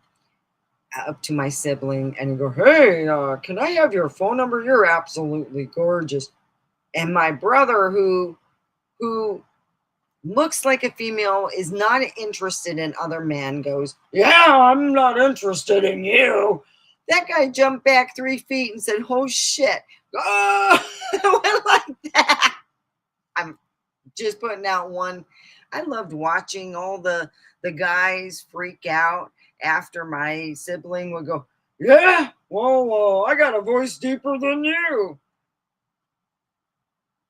up to my sibling, and he'd go, "Hey, can I have your phone number? You're absolutely gorgeous." And my brother, who looks like a female, is not interested in other men, goes, "Yeah, I'm not interested in you." That guy jumped back 3 feet and said, "Oh shit." Oh, it went like that. I'm just putting out one. I loved watching all the guys freak out after my sibling would go, "Yeah, well, I got a voice deeper than you."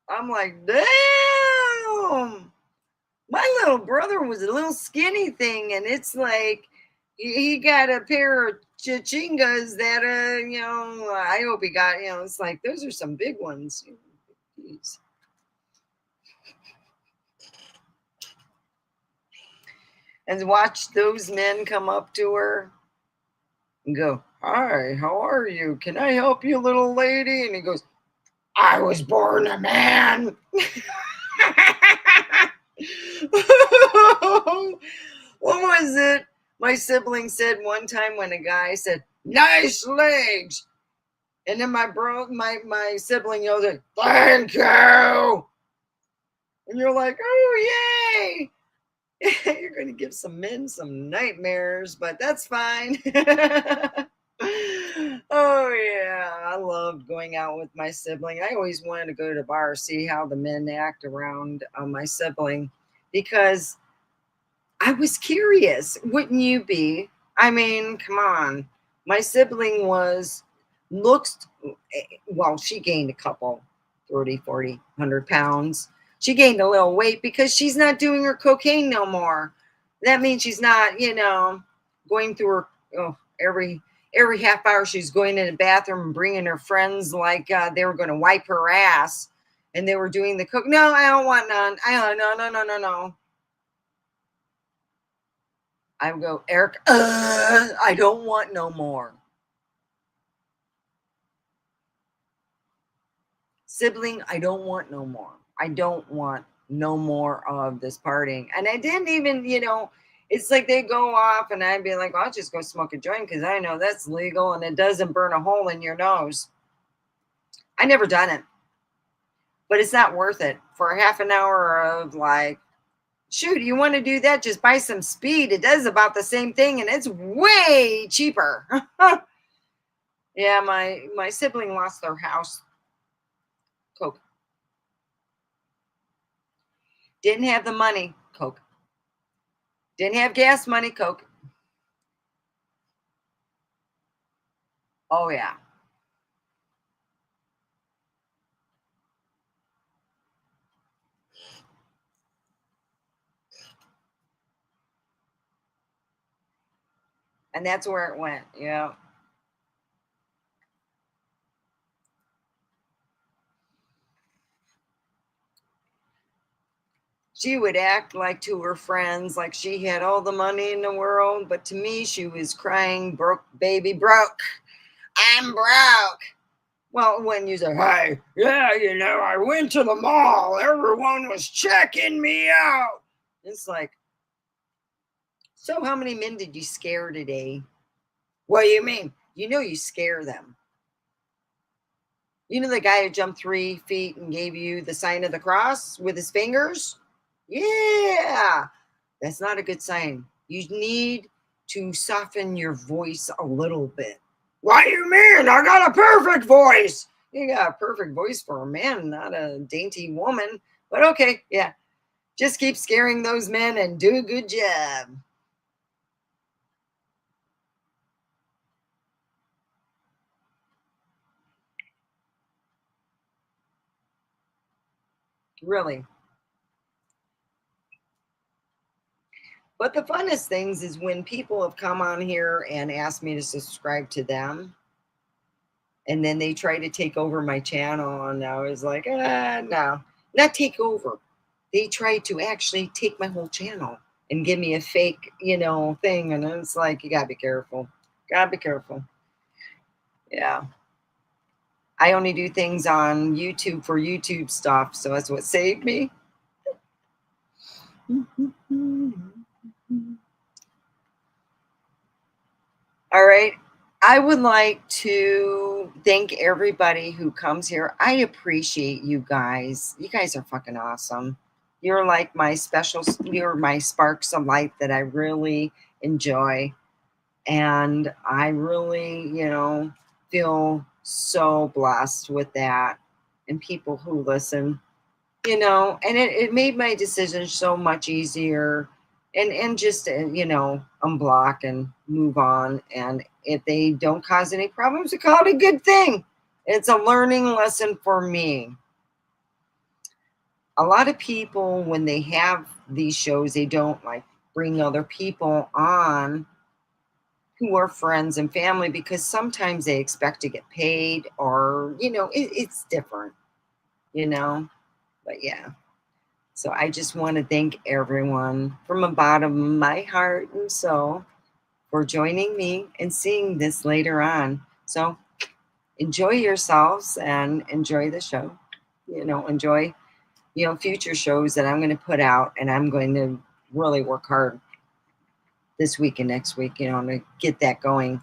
I'm like, damn. My little brother was a little skinny thing, and it's like he got a pair of chichingas that I hope he got, it's like those are some big ones. Jeez. And watch those men come up to her and go, "Hi, how are you? Can I help you, little lady?" And he goes, "I was born a man." What was it? My sibling said one time when a guy said, "Nice legs." And then my sibling yelled at, "Thank you." And you're like, "Oh, yay." You're going to give some men some nightmares, but that's fine. Oh, yeah. I loved going out with my sibling. I always wanted to go to the bar, see how the men act around my sibling, because I was curious. Wouldn't you be? I mean, come on. My sibling looks, well, she gained a couple, 30, 40, 100 pounds. She gained a little weight because she's not doing her cocaine no more. That means she's not, going through her, every half hour she's going in the bathroom and bringing her friends like they were going to wipe her ass and they were doing the coke. No, I don't want none. No. I would go, "Eric, I don't want no more." Sibling, I don't want no more. I don't want no more of this partying. And I didn't even, it's like they go off and I'd be like, "I'll just go smoke a joint because I know that's legal and it doesn't burn a hole in your nose." I never done it, but it's not worth it for a half an hour of like, shoot, you want to do that? Just buy some speed. It does about the same thing and it's way cheaper. Yeah, my sibling lost their house. Coke. Didn't have the money. Coke. Didn't have gas money. Coke. Oh yeah. And that's where it went. Yeah. She would act like to her friends like she had all the money in the world, but to me she was crying, "Broke baby, broke. I'm broke." Well, when you say, "Hey, yeah, I went to the mall. Everyone was checking me out." It's like, "So how many men did you scare today?" "What do you mean?" You scare them. You know the guy who jumped 3 feet and gave you the sign of the cross with his fingers? Yeah, that's not a good sign. You need to soften your voice a little bit. "What do you mean? I got a perfect voice." You got a perfect voice for a man, not a dainty woman. But okay, yeah. Just keep scaring those men and do a good job. Really. But the funnest things is when people have come on here and asked me to subscribe to them, and then they try to take over my channel, and I was like, no, not take over. They tried to actually take my whole channel and give me a fake, thing, and it's like, you gotta be careful. Gotta be careful. Yeah. I only do things on YouTube for YouTube stuff, so that's what saved me. All right. I would like to thank everybody who comes here. I appreciate you guys. You guys are fucking awesome. You're like my you're my sparks of light that I really enjoy. And I really, feel so blessed with that. And people who listen, and it made my decision so much easier, and just unblock and move on, and if they don't cause any problems, we call it a good thing. It's a learning lesson for me. A lot of people, when they have these shows, they don't like bring other people on who are friends and family, because sometimes they expect to get paid, or it's different, you know but yeah. So I just want to thank everyone from the bottom of my heart and soul for joining me and seeing this later on. So enjoy yourselves and enjoy the show. Enjoy, future shows that I'm going to put out, and I'm going to really work hard this week and next week, to get that going.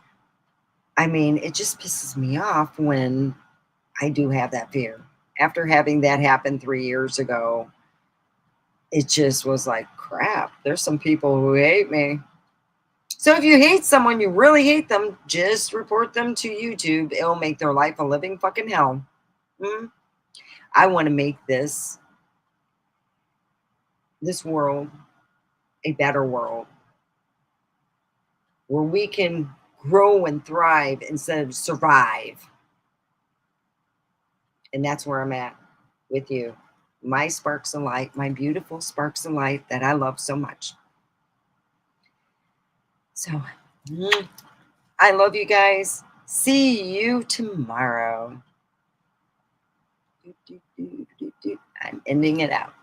I mean, it just pisses me off when I do have that fear. After having that happen 3 years ago, it just was like, crap, there's some people who hate me. So if you hate someone, you really hate them, just report them to YouTube. It'll make their life a living fucking hell. I want to make this world a better world, where we can grow and thrive instead of survive. And that's where I'm at with you. My sparks of light, my beautiful sparks of light that I love so much. So, I love you guys. See you tomorrow. I'm ending it out.